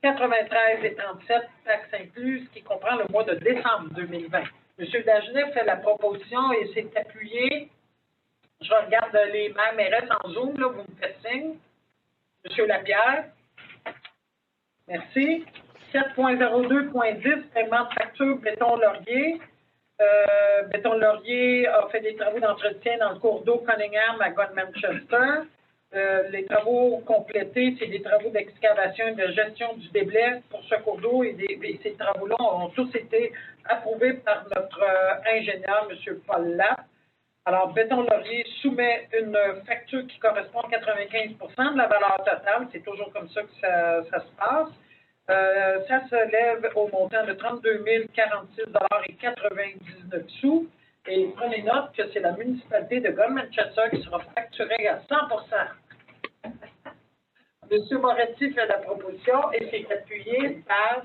1593,37 taxes incluses, qui comprend le mois de décembre 2020. M. Dagenet fait la proposition et s'est appuyé. Je regarde les maires mairesses en Zoom, là, vous me faites signe. M. Lapierre. Merci. 7.02.10, paiement de facture Béton Laurier. Béton Laurier a fait des travaux d'entretien dans le cours d'eau Cunningham à Godmanchester. Les travaux complétés, c'est des travaux d'excavation et de gestion du déblai pour ce cours d'eau et ces travaux-là ont tous été approuvés par notre ingénieur, M. Paul Lapp. Alors, Béton Laurier soumet une facture qui correspond à 95 de la valeur totale. C'est toujours comme ça que ça se passe. Ça se lève au montant de 32 046,99 $. Et prenez note que c'est la municipalité de Godmanchester qui sera facturée à 100%. M. Moretti fait la proposition et c'est appuyé par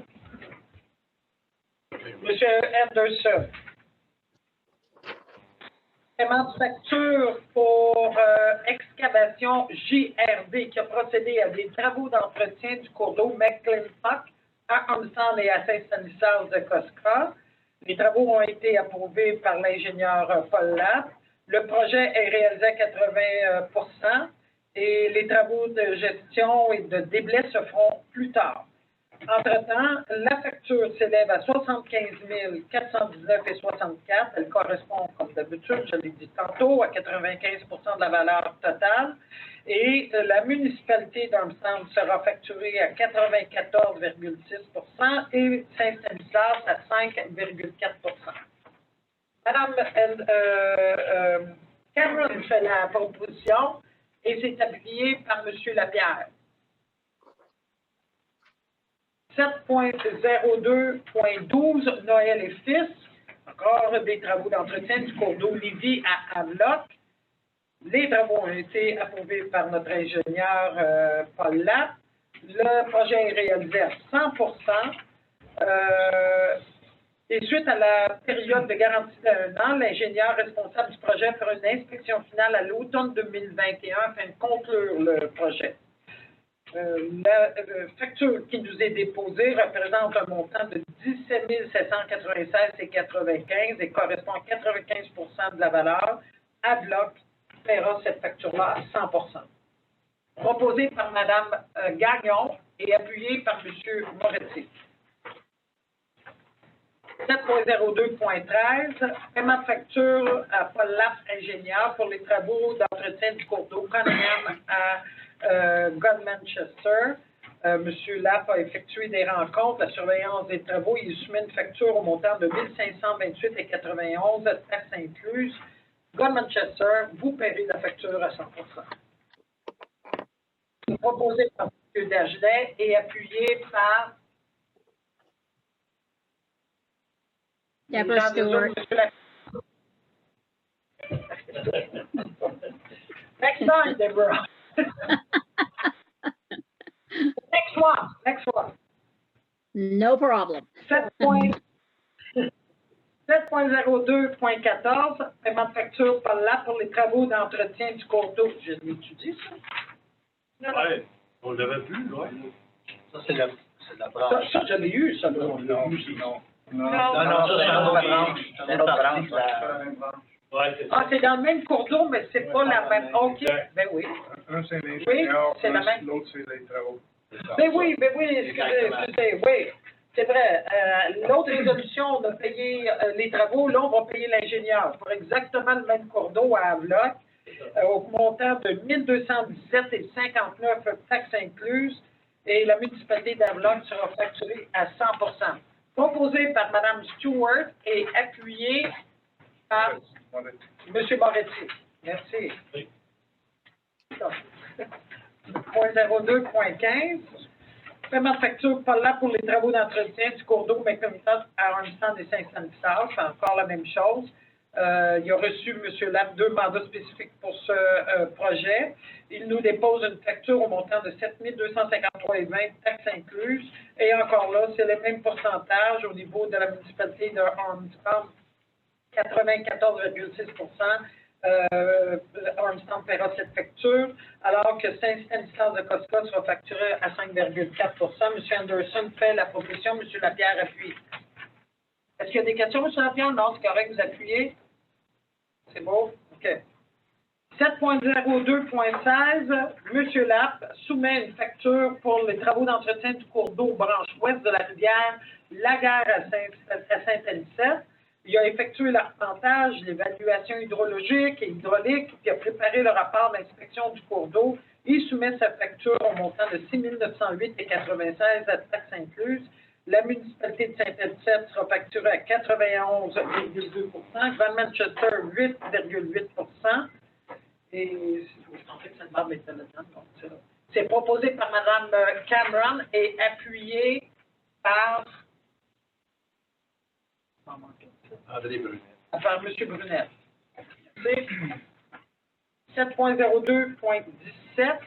M. Anderson. Paiement de facture pour excavation JRD qui a procédé à des travaux d'entretien du cours d'eau McClintock à Armstrong et à Saint-Stanislas de Cosca. Les travaux ont été approuvés par l'ingénieur Paul Lapp. Le projet est réalisé à 80% et les travaux de gestion et de déblai se feront plus tard. Entre-temps, la facture s'élève à 75 419,64 $. Elle correspond, comme d'habitude, je l'ai dit tantôt, à 95 de la valeur totale. Et la municipalité d'Armstrong sera facturée à 94,6 % et Saint-Stanislas à 5,4 %. Madame Cameron fait la proposition et c'est appuyé par M. Lapierre. 7.02.12, Noël et Fils, encore des travaux d'entretien du cours d'eau Lévis à Havelock. Les travaux ont été approuvés par notre ingénieur Paul Lapp. Le projet est réalisé à 100%. Et suite à la période de garantie d'1 an, l'ingénieur responsable du projet fera une inspection finale à l'automne 2021 afin de conclure le projet. La facture qui nous est déposée représente un montant de 17 796,95 et correspond à 95 de la valeur. Havelock paiera cette facture-là à 100%. Proposé par Mme Gagnon et appuyé par M. Moretti. 7.02.13, paiement de facture à Paul Lapp, ingénieur, pour les travaux d'entretien du cours d'eau Cunningham à Godmanchester. M. Lapp a effectué des rencontres, la surveillance des travaux. Il soumet une facture au montant de 1528,91 $, taxes incluses. Godmanchester, vous paierez la facture à 100%. Proposé par M. Dagenet et appuyé par Deborah Stewart. Next time, Deborah. Next one. No problem. 7.13, 7.02.14, paiement de facture par là pour les travaux d'entretien du cours d'eau. Je l'étudie, ça? Ouais, on l'avait vu, ouais. Ça, c'est la branche. Ça, je l'ai eu, ça. Là. Non, Non, non, ça, c'est une autre branche. C'est une autre branche. Ouais, c'est Ah, ça. c'est dans le même cours d'eau, mais c'est pas la même. OK, ben oui. Un, c'est Oui, l'ingénieur, c'est la même. l'autre, c'est les travaux. Ben oui, excusez, oui. C'est vrai. L'autre résolution, on a payé les travaux, là, on va payer l'ingénieur pour exactement le même cours d'eau à Avloc, au montant de 1217,59 taxes incluses, et la municipalité d'Avloc sera facturée à 100%. Proposé par Mme Stewart et appuyé par M. Moretti. Merci. Oui. 0.02.15. Paiement de facture par là pour les travaux d'entretien du cours d'eau McIntosh à Armstrong et Saint-Stanislas. C'est encore la même chose. Il a reçu, M. Lapp, 2 mandats spécifiques pour ce projet. Il nous dépose une facture au montant de 7 253,20 taxes incluses. Et encore là, c'est le même pourcentage au niveau de la municipalité de Armstrong, 94,6%. Armstrong paiera cette facture, alors que Saint-Stanislas de Cosca sera facturé à 5,4%. M. Anderson fait la proposition, M. Lapierre appuie. Est-ce qu'il y a des questions, M. Lapierre? Non, c'est correct, vous appuyez. C'est beau? OK. 7.02.16, M. Lapp soumet une facture pour les travaux d'entretien du cours d'eau branche ouest de la rivière Laguerre à Saint-Anicette. Il a effectué l'arpentage, l'évaluation hydrologique et hydraulique, puis a préparé le rapport d'inspection du cours d'eau. Il soumet sa facture au montant de 6 908,96 à taxes incluses. La municipalité de Saint-Anicette sera facturée à 91,2 Van Manchester, 8,8 Et je pensais que ça demande était là-dedans. C'est proposé par Mme Cameron et appuyé par... André Brunet. Par M. Brunet. 7.02.17.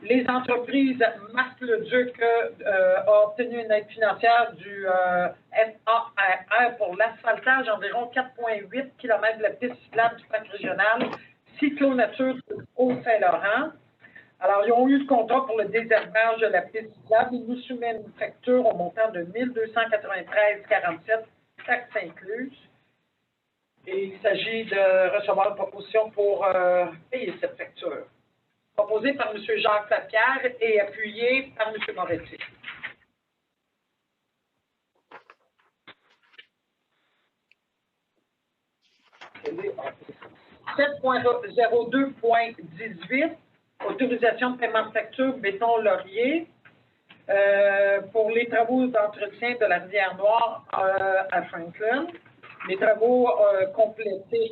Les entreprises, Marc Leduc a obtenu une aide financière du FARR pour l'asphaltage environ 4,8 km de la piste cyclable du parc régional Cyclo-Nature du Haut-Saint-Laurent. Alors, ils ont eu le contrat pour le désherbage de la piste cyclable. Ils nous soumettent une facture au montant de 1293,47 taxes incluses. Et il s'agit de recevoir une proposition pour payer cette facture. Proposée par M. Jacques Lapierre et appuyée par M. Moretti. « 7.02.18, autorisation de paiement de facture béton Laurier pour les travaux d'entretien de la rivière Noire à Franklin. Les travaux complétés,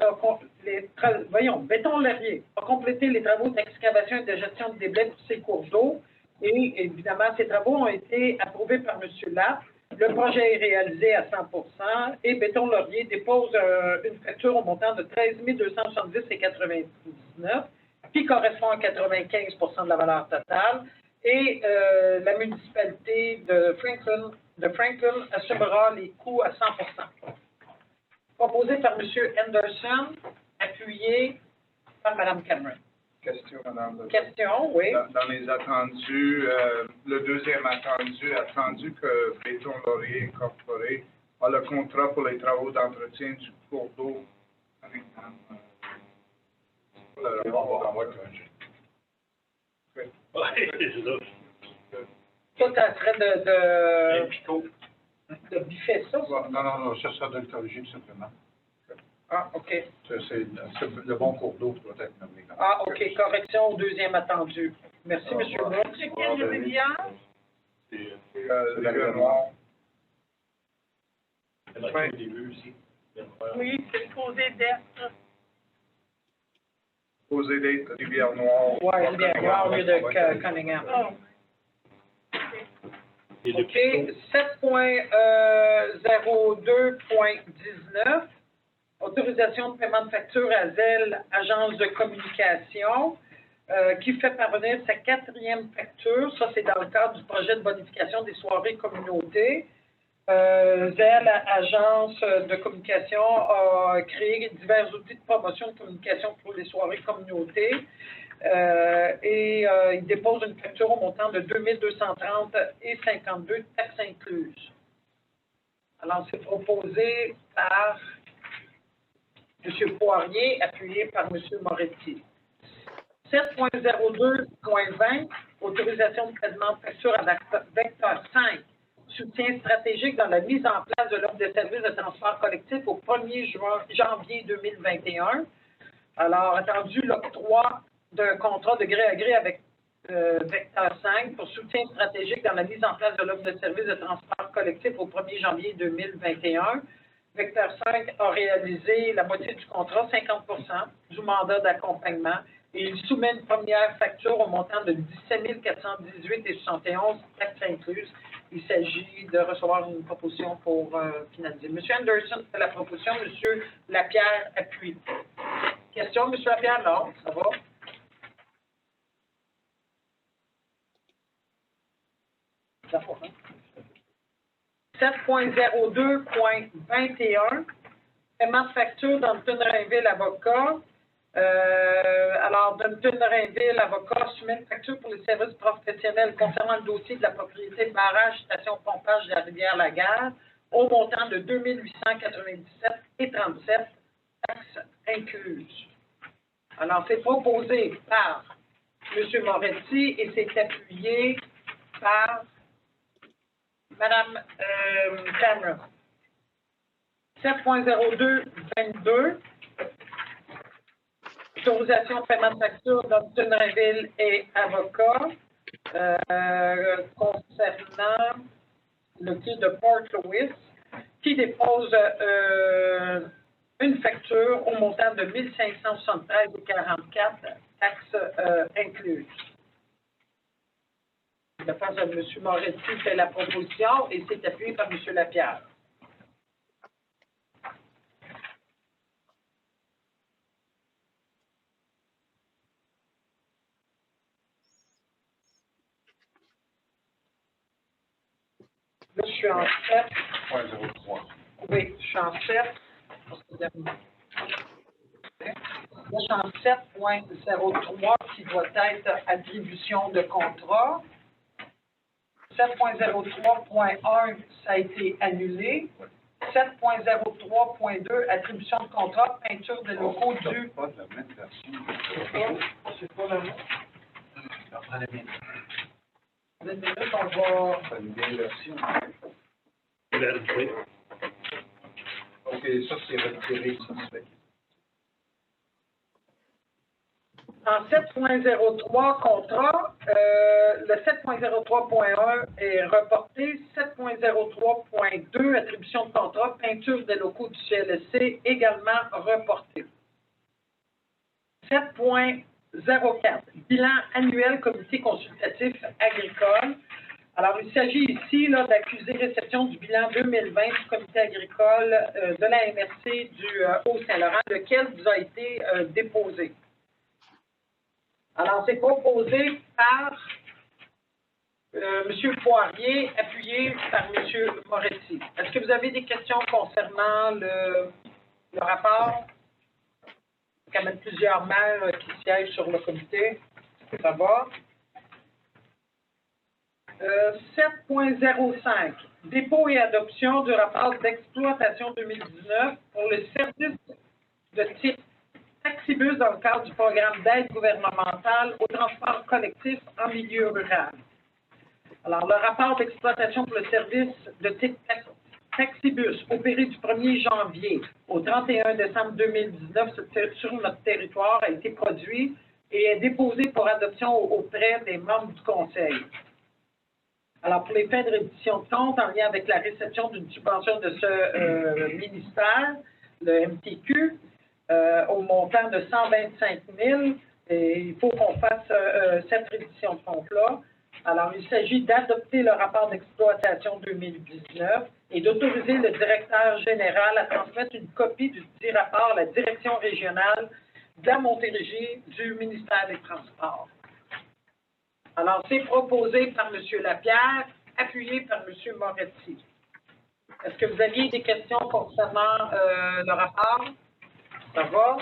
béton Laurier a complété les travaux d'excavation et de gestion de débits pour ces cours d'eau. Et évidemment, ces travaux ont été approuvés par M. Lapp. Le projet est réalisé à 100% et Béton Laurier dépose une facture au montant de 13 270,99 qui correspond à 95% de la valeur totale. Et la municipalité de Franklin assumera les coûts à 100%. Proposé par M. Anderson, appuyé par Mme Cameron. Question, Madame. Question, oui. Dans les attendus, le deuxième attendu que Béton Laurier Incorporé a le contrat pour les travaux d'entretien du cours d'eau avec Ça serait de biffer ça? Non, ça sera de le corriger tout simplement. Ah, OK. C'est le bon cours d'eau qui doit être nommé. Ah, OK. Correction au deuxième attendu. Merci, M. Brown. C'est quelle rivière? la noire. au début aussi. Oui, c'est supposé d'être. Posé d'être Rivière-Noire. Oui, Rivière-Noire au lieu de Cunningham. Oh. OK. 7.02.19. Autorisation de paiement de facture à Zelle, agence de communication, qui fait parvenir sa 4e facture. Ça, c'est dans le cadre du projet de bonification des soirées communautés. ZEL, agence de communication, a créé divers outils de promotion de communication pour les soirées communautés. Il dépose une facture au montant de 2230,52 taxes incluses. Alors, c'est proposé par M. Poirier, appuyé par M. Moretti. 7.02.20, autorisation de paiement de facture à vecteur 5, soutien stratégique dans la mise en place de l'offre de services de transport collectif au 1er janvier 2021. Alors, attendu l'octroi d'un contrat de gré à gré avec Vecteur 5 pour soutien stratégique dans la mise en place de l'offre de services de transport collectif au 1er janvier 2021. Vecteur 5 a réalisé la moitié du contrat, 50% du mandat d'accompagnement, et il soumet une première facture au montant de 17 418,71 taxes incluses. Il s'agit de recevoir une proposition pour finaliser. M. Anderson fait la proposition, M. Lapierre appuie. Question, M. Lapierre? Non, ça va? Ça va, hein? 7.02.21, paiement de facture d'Hampton Rainville Avocat. Alors, Hampton Rainville Avocat soumet une facture pour les services professionnels concernant le dossier de la propriété barrage, station pompage de la Rivière-la-Gare au montant de 2897,37 taxes incluses. Alors, c'est proposé par M. Moretti et c'est appuyé par Mme Cameron. 7.02.22, autorisation de paiement de facture d'Hampton Rainville et avocat concernant le quai de Port Louis qui dépose une facture au montant de 1573,44 taxes incluses. La part de M. Moretti fait la proposition et c'est appuyé par M. Lapierre. Là, je suis en 7.03. Oui, je suis en 7. Là, je suis en 7.03 qui doit être attribution de contrat. 7.03.1, ça a été annulé. 7.03.2, attribution de contrat, peinture de locaux du... Pas de la même version. C'est pas la même. Prenez bien. Une minute, on va... C'est une vieille version. Vérifier. OK, ça, c'est retiré, ça se fait. En 7.03 contrat, le 7.03.1 est reporté. 7.03.2, attribution de contrat, peinture des locaux du CLSC, également reporté. 7.04, bilan annuel comité consultatif agricole. Alors, il s'agit ici d'accuser réception du bilan 2020 du comité agricole de la MRC du Haut-Saint-Laurent, lequel vous a été déposé. Alors, c'est proposé par M. Poirier, appuyé par M. Moretti. Est-ce que vous avez des questions concernant le rapport? Il y a quand même plusieurs maires qui siègent sur le comité. Ça va? 7.05, dépôt et adoption du rapport d'exploitation 2019 pour le service de type taxibus dans le cadre du programme d'aide gouvernementale au transport collectif en milieu rural. Alors, le rapport d'exploitation pour le service de type taxibus opéré du 1er janvier au 31 décembre 2019 sur notre territoire a été produit et est déposé pour adoption auprès des membres du Conseil. Alors, pour les fins de reddition de compte, en lien avec la réception d'une subvention de ce ministère, le MTQ, au montant de 125 000, et il faut qu'on fasse cette reddition de compte-là. Alors, il s'agit d'adopter le rapport d'exploitation 2019 et d'autoriser le directeur général à transmettre une copie du dit rapport à la direction régionale de la Montérégie du ministère des Transports. Alors, c'est proposé par M. Lapierre, appuyé par M. Moretti. Est-ce que vous aviez des questions concernant le rapport? Ça va?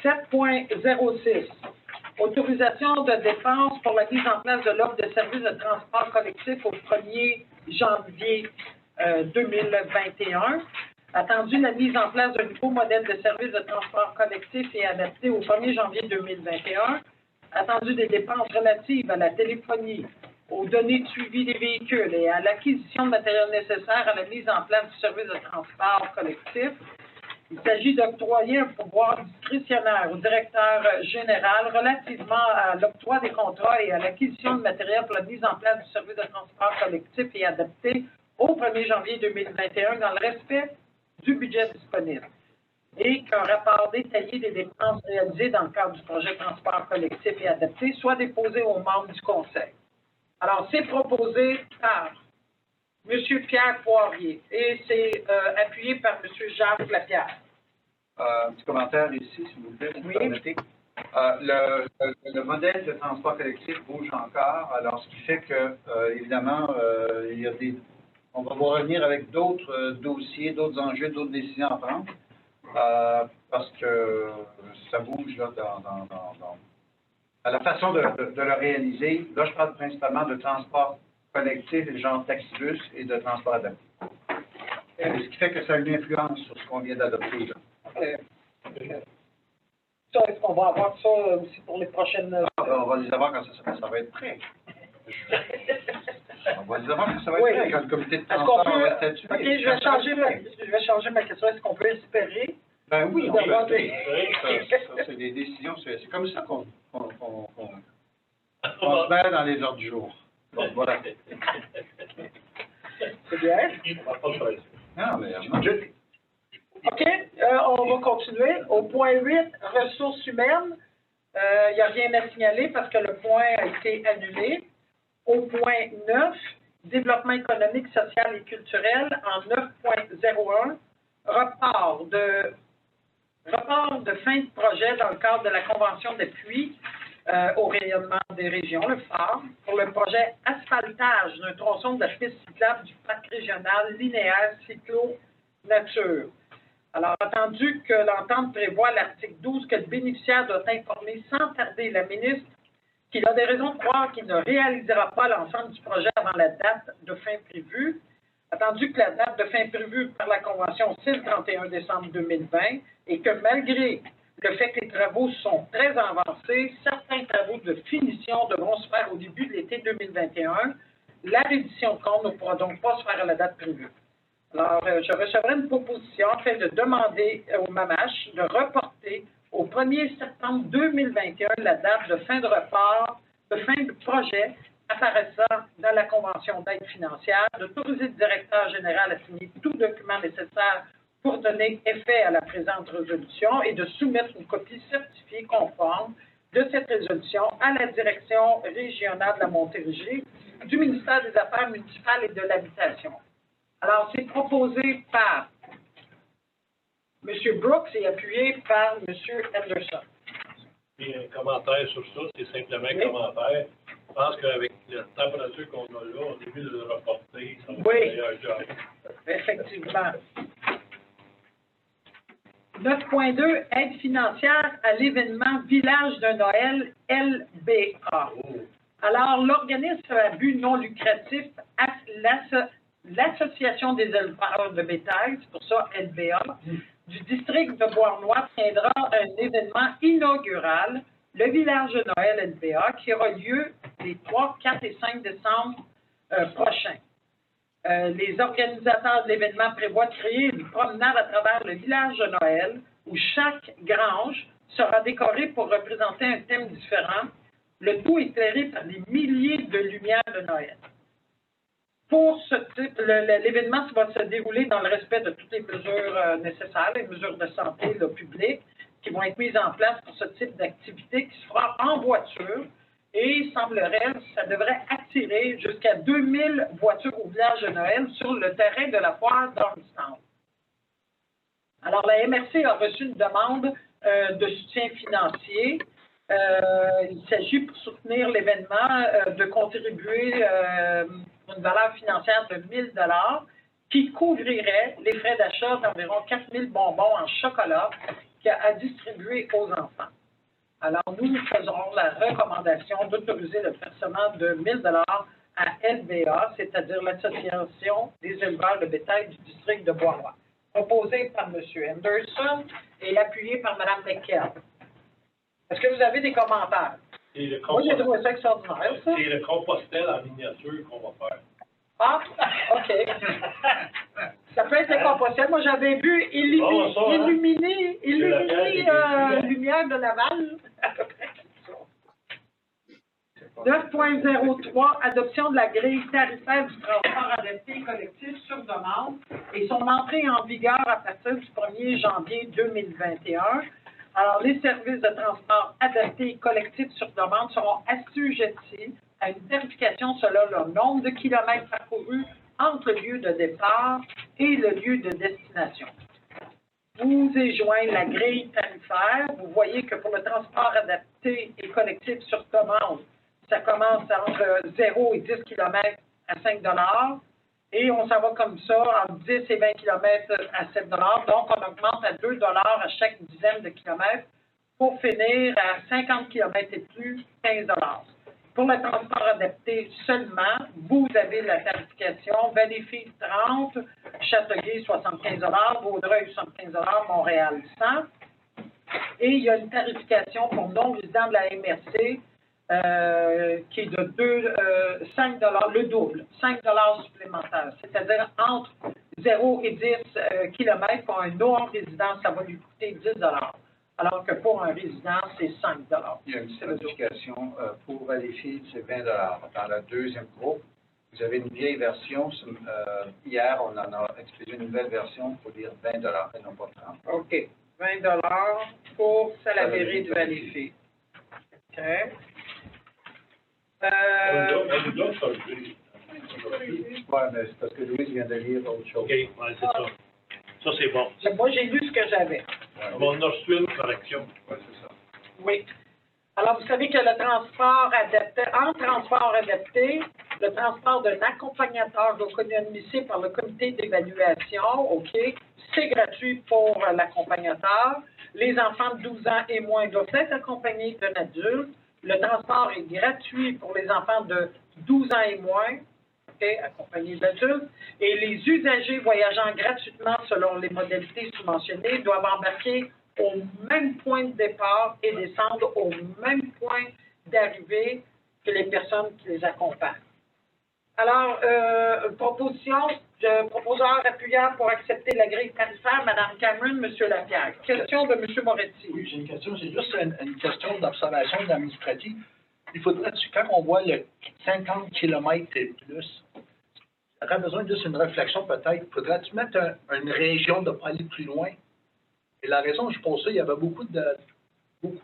7.06. Autorisation de dépenses pour la mise en place de l'offre de services de transport collectif au 1er janvier 2021. Attendu la mise en place d'un nouveau modèle de service de transport collectif et adapté au 1er janvier 2021. Attendu des dépenses relatives à la téléphonie, aux données de suivi des véhicules et à l'acquisition de matériel nécessaire à la mise en place du service de transport collectif. Il s'agit d'octroyer un pouvoir discrétionnaire au directeur général relativement à l'octroi des contrats et à l'acquisition de matériel pour la mise en place du service de transport collectif et adapté au 1er janvier 2021 dans le respect du budget disponible. Et qu'un rapport détaillé des dépenses réalisées dans le cadre du projet de transport collectif et adapté soit déposé aux membres du Conseil. Alors, c'est proposé par M. Pierre Poirier et c'est appuyé par M. Jacques Lapierre. Un petit commentaire ici, s'il vous plaît, si vous permettez. Le modèle de transport collectif bouge encore, alors ce qui fait que, évidemment, il y a on va revenir avec d'autres dossiers, d'autres enjeux, d'autres décisions à prendre, parce que ça bouge là, à la façon de le réaliser. Là, je parle principalement de transport collectif, genre taxibus et de transport adapté. Ce qui fait que ça a une influence sur ce qu'on vient d'adopter. Ça, est-ce qu'on va avoir ça aussi pour les prochaines... on va les avoir quand ça va être prêt. On va les avoir quand ça va être prêt, quand le comité de transport va statuer. OK, je vais changer ma question. Est-ce qu'on peut espérer? Ben oui, on d'avoir peut espérer. Ça, c'est des décisions. C'est comme ça qu'on se met dans les ordres du jour. Donc, voilà. C'est bien. On va pas faire ça. Non, mais... OK, on va continuer. Au point 8, ressources humaines, il n'y a rien à signaler parce que le point a été annulé. Au point 9, développement économique, social et culturel, en 9.01, report de fin de projet dans le cadre de la Convention d'appui au rayonnement des régions, le phare, pour le projet asphaltage d'un tronçon de la piste cyclable du parc régional linéaire cyclo-nature. Alors, attendu que l'entente prévoit à l'article 12 que le bénéficiaire doit informer sans tarder la ministre qu'il a des raisons de croire qu'il ne réalisera pas l'ensemble du projet avant la date de fin prévue, attendu que la date de fin prévue par la Convention, c'est le 31 décembre 2020, et que malgré le fait que les travaux sont très avancés, certains travaux de finition devront se faire au début de l'été 2021. La reddition de compte ne pourra donc pas se faire à la date prévue. Alors, je recevrai une proposition afin de demander au MAMACH de reporter au 1er septembre 2021 la date de fin de projet apparaissant dans la Convention d'aide financière, d'autoriser le directeur général à signer tout document nécessaire pour donner effet à la présente résolution et de soumettre une copie certifiée conforme de cette résolution à la direction régionale de la Montérégie du ministère des Affaires municipales et de l'Habitation. Alors, c'est proposé par M. Brooks et appuyé par M. Anderson. Et un commentaire sur ça, c'est simplement un commentaire. Je pense qu'avec la température qu'on a là, au début de le reporter, ça va être un meilleur job. Effectivement. 9.2, aide financière à l'événement Village de Noël, LBA. Alors, l'organisme à but non lucratif, l'Association des éleveurs de bétail, c'est pour ça LBA, du district de Beauharnois tiendra un événement inaugural, le Village de Noël LBA, qui aura lieu les 3, 4 et 5 décembre prochains. Les organisateurs de l'événement prévoient de créer une promenade à travers le village de Noël où chaque grange sera décorée pour représenter un thème différent, le tout éclairé par des milliers de lumières de Noël. Pour ce type, l'événement va se dérouler dans le respect de toutes les mesures nécessaires, les mesures de santé publique qui vont être mises en place pour ce type d'activité qui se fera en voiture. Et il semblerait, ça devrait attirer jusqu'à 2000 voitures au village de Noël sur le terrain de la foire d'Ormstown. Alors, la MRC a reçu une demande de soutien financier. Il s'agit pour soutenir l'événement de contribuer pour une valeur financière de 1 000 qui couvrirait les frais d'achat d'environ 4 000 bonbons en chocolat à distribuer aux enfants. Alors, nous faisons la recommandation d'autoriser le versement de 1 000 à LBA, c'est-à-dire l'Association des éleveurs de bétail du district de Bois-Roi, proposé par M. Anderson et appuyé par Mme McKell. Est-ce que vous avez des commentaires? Moi, j'ai trouvé ça extraordinaire, ça. C'est le compostel en miniature qu'on va faire. Ah, OK. Ça peut être le compostel. Moi, j'avais vu illuminer lumière de Laval. 9.03, adoption de la grille tarifaire du transport adapté collectif sur demande et son entrée en vigueur à partir du 1er janvier 2021. Alors, les services de transport adapté collectif sur demande seront assujettis à une tarification selon le nombre de kilomètres parcourus entre le lieu de départ et le lieu de destination. Vous y joignez la grille tarifaire. Vous voyez que pour le transport adapté et collectif sur demande, ça commence entre 0 et 10 km à 5 $ et on s'en va comme ça entre 10 et 20 km à 7 $. Donc, on augmente à 2 $ à chaque dizaine de kilomètres pour finir à 50 km et plus, 15 $. Pour le transport adapté seulement, vous avez la tarification Valleyfield 30, Châteauguay 75 $, Vaudreuil 75 $, Montréal 100. Et il y a une tarification pour non-résidents de la MRC qui est de 5 $, le double, 5 $ supplémentaires. C'est-à-dire entre 0 et 10 km pour un non-résident, ça va lui coûter 10 $. Alors que pour un résident, c'est 5 $. Il y a une certification pour Valleyfield, c'est 20 $. Dans le deuxième groupe, vous avez une vieille version. Hier, on en a expédié une nouvelle version pour dire 20 $ et non pas 30. OK. 20 $ pour Salaberry de Valleyfield. OK. On nous donne ça, Louis. Oui, mais c'est parce que Louise vient de lire autre chose. OK, ouais, c'est ça. Ça, c'est bon. Moi, j'ai lu ce que j'avais. On a reçu une correction. Oui, c'est ça. Oui. Alors, vous savez que le transport adapté, en transport adapté, le transport d'un accompagnateur reconnu admissible par le comité d'évaluation, OK, c'est gratuit pour l'accompagnateur. Les enfants de 12 ans et moins doivent être accompagnés d'un adulte. Le transport est gratuit pour les enfants de 12 ans et moins, okay, accompagnés d'adultes. Et les usagers voyageant gratuitement selon les modalités sous-mentionnées doivent embarquer au même point de départ et descendre au même point d'arrivée que les personnes qui les accompagnent. Alors, proposeur appuyant pour accepter la grille tarifaire, Mme Cameron, M. Lapierre. Question de M. Moretti. Oui, j'ai une question. C'est juste une question d'observation administrative. Il faudrait, quand on voit le 50 km et plus, il y aurait besoin juste d'une réflexion peut-être. Faudrait-tu mettre une région de ne pas aller plus loin? Et la raison que je pose ça, il y avait beaucoup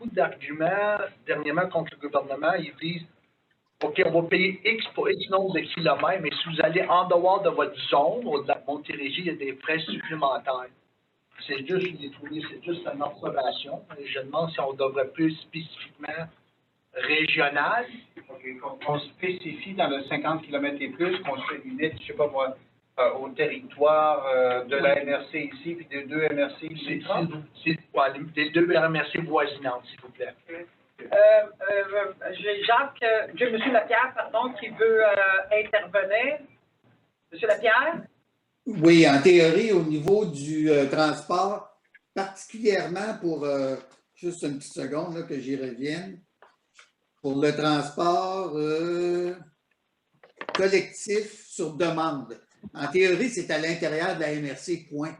d'arguments dernièrement contre le gouvernement. Ils disent, OK, on va payer X pour X nombre de kilomètres, mais si vous allez en dehors de votre zone, au-delà de Montérégie, il y a des frais supplémentaires. C'est juste une observation. Je demande si on devrait plus spécifiquement régional. On spécifie dans le 50 km et plus qu'on se limite, je ne sais pas moi, au territoire de la MRC ici, puis des deux MRC ici. Les deux MRC voisinantes, s'il vous plaît. J'ai M. Lapierre, pardon, qui veut intervenir. M. Lapierre? Oui, en théorie, au niveau du transport, particulièrement pour, juste une petite seconde là, que j'y revienne, pour le transport collectif sur demande. En théorie, c'est à l'intérieur de la MRC, point.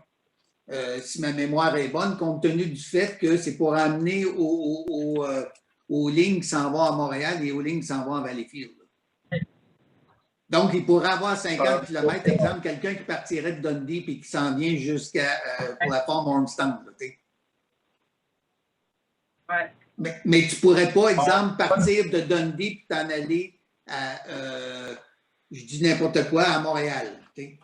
Si ma mémoire est bonne, compte tenu du fait que c'est pour amener aux lignes qui s'en vont à Montréal et aux lignes qui s'en vont à Valleyfield. Donc, il pourrait avoir 50 km, exemple, quelqu'un qui partirait de Dundee et qui s'en vient jusqu'à pour la forme Ormstown. Ouais. Mais tu ne pourrais pas, exemple, partir de Dundee et t'en aller à, je dis n'importe quoi, à Montréal. Okay?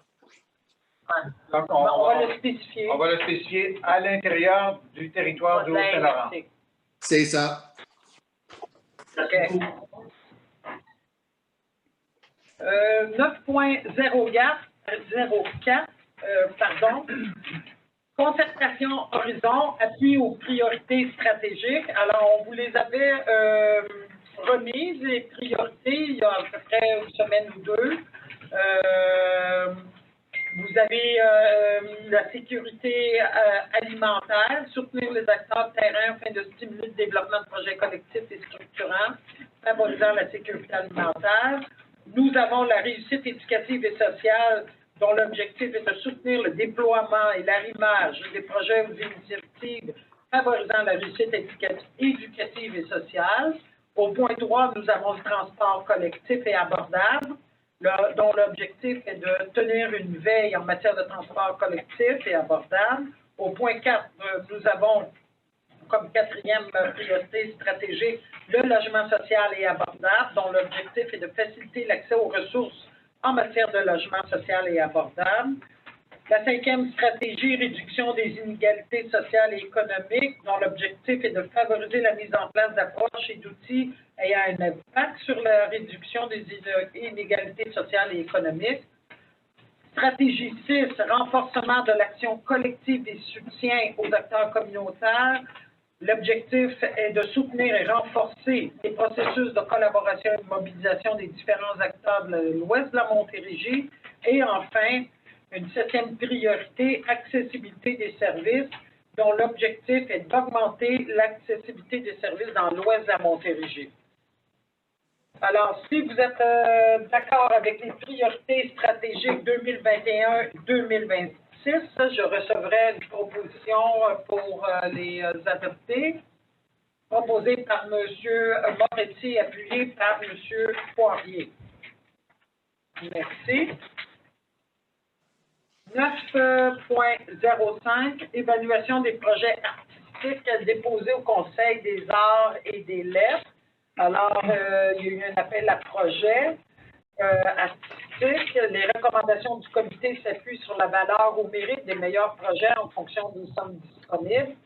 Ouais. Donc, on va le spécifier. On va le spécifier à l'intérieur du territoire de Haut-Saint-Laurent. C'est ça. OK. 9.04, concertation horizon, appui aux priorités stratégiques. Alors, on vous les avait remises, les priorités, il y a à peu près une semaine ou deux. Vous avez la sécurité alimentaire, soutenir les acteurs de terrain afin de stimuler le développement de projets collectifs et structurants, favorisant la sécurité alimentaire. Nous avons la réussite éducative et sociale, dont l'objectif est de soutenir le déploiement et l'arrimage des projets ou initiatives favorisant la réussite éducative et sociale. Au point 3, nous avons le transport collectif et abordable, dont l'objectif est de tenir une veille en matière de transport collectif et abordable. Au point 4, nous avons comme quatrième priorité stratégique le logement social et abordable, dont l'objectif est de faciliter l'accès aux ressources en matière de logement social et abordable. La cinquième stratégie, réduction des inégalités sociales et économiques, dont l'objectif est de favoriser la mise en place d'approches et d'outils ayant un impact sur la réduction des inégalités sociales et économiques. Stratégie 6, renforcement de l'action collective et soutien aux acteurs communautaires. L'objectif est de soutenir et renforcer les processus de collaboration et de mobilisation des différents acteurs de l'ouest de la Montérégie. Et enfin, une septième priorité, accessibilité des services, dont l'objectif est d'augmenter l'accessibilité des services dans l'ouest de la Montérégie. Alors, si vous êtes d'accord avec les priorités stratégiques 2021-2026, je recevrai une proposition pour les adopter, proposée par M. Moretti, appuyée par M. Poirier. Merci. 9.05, évaluation des projets artistiques déposés au Conseil des arts et des lettres. Alors, il y a eu un appel à projet artistique. Les recommandations du comité s'appuient sur la valeur ou mérite des meilleurs projets en fonction des sommes disponibles.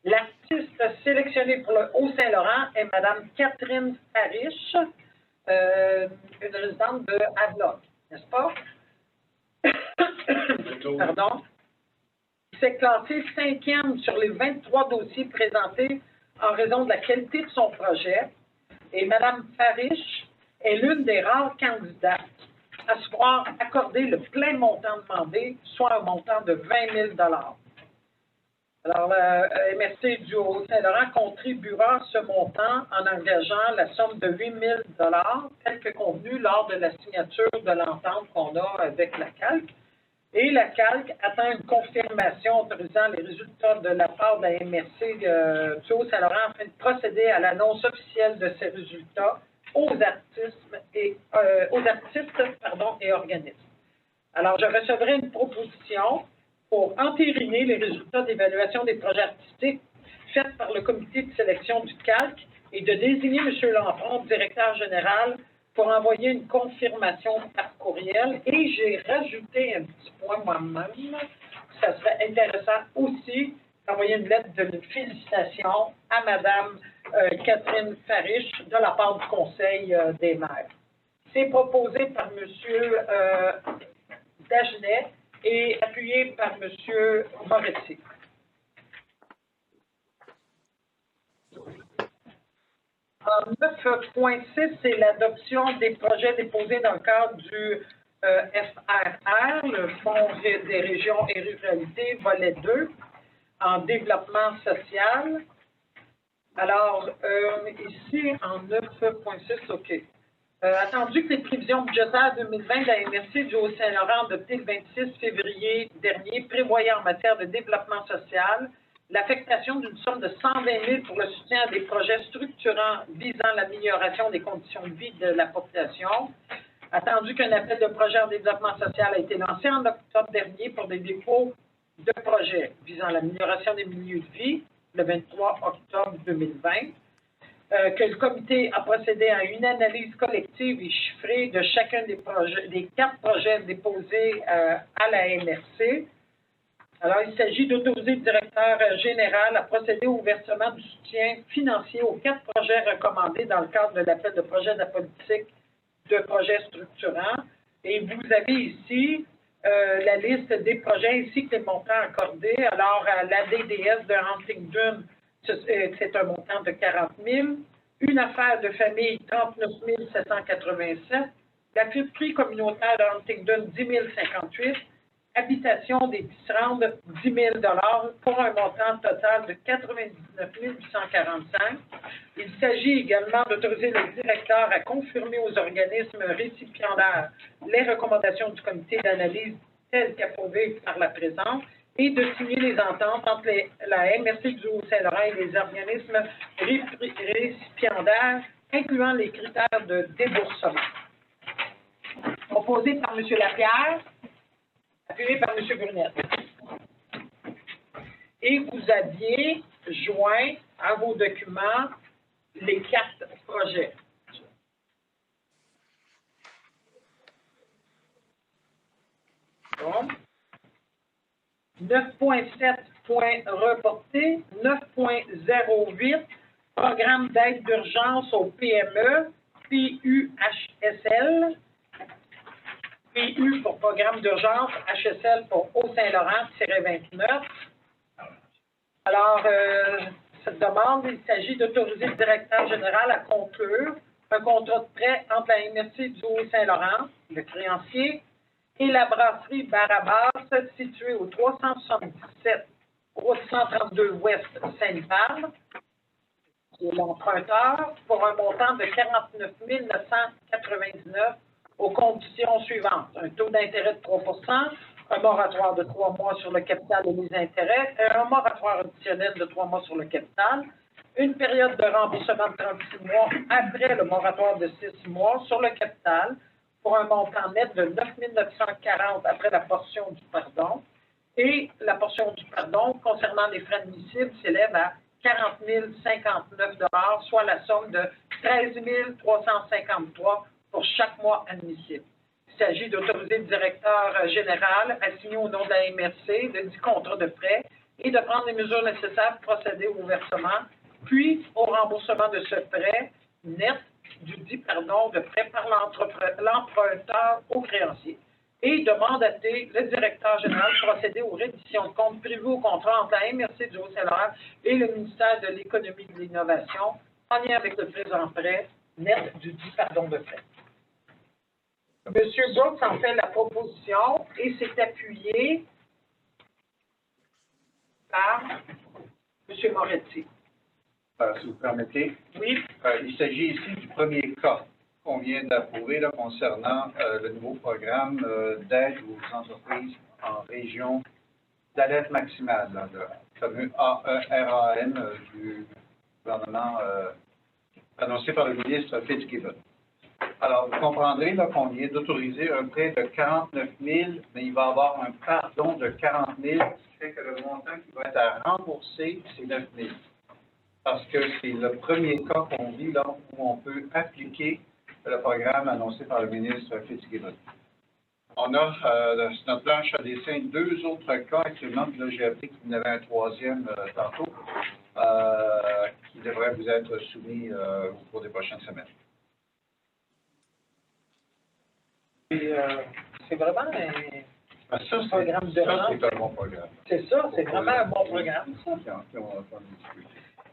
L'artiste sélectionné pour le Haut-Saint-Laurent est Mme Catherine Farish, une résidente de Havelock, n'est-ce pas? Pardon. Il s'est classé 5e sur les 23 dossiers présentés en raison de la qualité de son projet. Et Mme Farish est l'une des rares candidates à se voir accorder le plein montant demandé, soit un montant de 20 000 $. Alors, le MRC du Haut-Saint-Laurent contribuera ce montant en engageant la somme de 8 000 $, tel que convenu lors de la signature de l'entente qu'on a avec la CALQ. Et la CALQ attend une confirmation autorisant les résultats de la part de la MRC du Haut-Saint-Laurent afin de procéder à l'annonce officielle de ces résultats aux artistes et organismes. Alors, je recevrai une proposition pour entériner les résultats d'évaluation des projets artistiques faits par le comité de sélection du CALQ et de désigner M. Lafronde, directeur général, pour envoyer une confirmation par courriel. Et j'ai rajouté un petit point moi-même. Ça serait intéressant aussi d'envoyer une lettre de félicitations à Mme Catherine Farish de la part du Conseil des maires. C'est proposé par M. Dagenet et appuyé par M. Moretti. En 9.6, c'est l'adoption des projets déposés dans le cadre du FRR, le Fonds des régions et ruralités, volet 2, en développement social. Alors, ici, en 9.6, OK. Attendu que les prévisions budgétaires 2020 de la MRC du Haut-Saint-Laurent adoptées le 26 février dernier prévoyaient en matière de développement social l'affectation d'une somme de 120 000 pour le soutien à des projets structurants visant l'amélioration des conditions de vie de la population. Attendu qu'un appel de projet en développement social a été lancé en octobre dernier pour des dépôts de projets visant l'amélioration des milieux de vie, le 23 octobre 2020, que le comité a procédé à une analyse collective et chiffrée de chacun des 4 projets déposés à la MRC. Alors, il s'agit d'autoriser le directeur général à procéder au versement du soutien financier aux 4 projets recommandés dans le cadre de l'appel de projet de la politique de projets structurants. Et vous avez ici la liste des projets ainsi que les montants accordés. Alors, à la DDS de Huntingdon, c'est un montant de 40 000. Une affaire de famille, 39 787. La friperie communautaire de Huntingdon, 10 058. Habitation des tisserandes, 10 000 pour un montant total de 99 845. Il s'agit également d'autoriser le directeur à confirmer aux organismes récipiendaires les recommandations du comité d'analyse telles qu'approuvées par la présente et de signer les ententes entre la MRC du Haut-Saint-Laurent et les organismes récipiendaires, incluant les critères de déboursement. Proposé par M. Lapierre, appuyé par M. Brunette. Et vous aviez joint à vos documents les 4 projets. Donc, 9.7 point reporté, 9.08 programme d'aide d'urgence au PME, PUHSL, PU pour programme d'urgence, HSL pour Haut-Saint-Laurent-29. Alors, cette demande, il s'agit d'autoriser le directeur général à conclure un contrat de prêt entre la MRC du Haut-Saint-Laurent, le créancier, et la brasserie Barabas, située au 377 route 132 Ouest Sainte-Barbe, qui est l'emprunteur, pour un montant de 49 999 aux conditions suivantes. Un taux d'intérêt de 3 un moratoire de 3 mois sur le capital et les intérêts, et un moratoire additionnel de 3 mois sur le capital, une période de remboursement de 36 mois après le moratoire de 6 mois sur le capital, pour un montant net de 9 940 après la portion du pardon, et la portion du pardon concernant les frais admissibles s'élève à 40 059 $, soit la somme de 13 353 pour chaque mois admissible. Il s'agit d'autoriser le directeur général à signer au nom de la MRC le dit contrat de prêt et de prendre les mesures nécessaires pour procéder au versement, puis au remboursement de ce prêt net du dit pardon de prêt par l'emprunteur au créancier et de mandater le directeur général procéder aux redditions de comptes prévues au contrat entre la MRC du Haut-Saint-Laurent et le ministère de l'Économie et de l'Innovation en lien avec le présent prêt net du dit pardon de prêt. M. Brooks en fait la proposition et s'est appuyé par M. Moretti. Si vous permettez. Oui. Il s'agit ici du premier cas qu'on vient d'approuver là, concernant le nouveau programme d'aide aux entreprises en région d'alerte maximale, là, le fameux AERAM du gouvernement annoncé par le ministre Fitzgibbon. Alors, vous comprendrez qu'on vient d'autoriser un prêt de 49 000, mais il va y avoir un pardon de 40 000, ce qui fait que le montant qui va être à rembourser, c'est 9 000. Parce que c'est le premier cas qu'on vit là où on peut appliquer le programme annoncé par le ministre Fitzgibbon. On a sur notre planche à dessin 2 autres cas actuellement, puis là j'ai appris qu'il y en avait un 3e tantôt, qui devrait vous être soumis au cours des prochaines semaines. C'est vraiment un programme de ça, c'est un bon programme. C'est ça, c'est vraiment un bon programme, ça.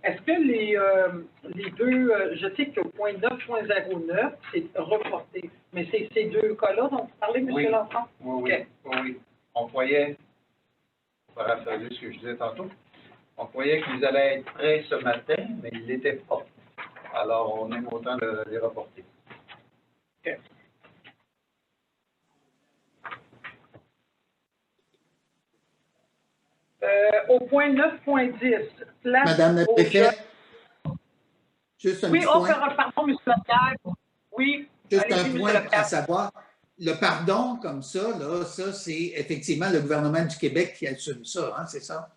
Est-ce que les deux, je sais que le point 9.09, c'est reporté, mais c'est ces 2 cas-là dont vous parlez, M. Lafont? Oui, okay. Oui. On croyait, pour paraphraser ce que je disais tantôt, on croyait qu'ils allaient être prêts ce matin, mais ils ne l'étaient pas. Alors, on aime autant les reporter. OK. Au point 9.10, Madame la préfète, juste un petit point. Pardon, M. Lapierre. Oui. Juste un point à savoir, le pardon comme ça, là, ça, c'est effectivement le gouvernement du Québec qui assume ça, hein, c'est ça?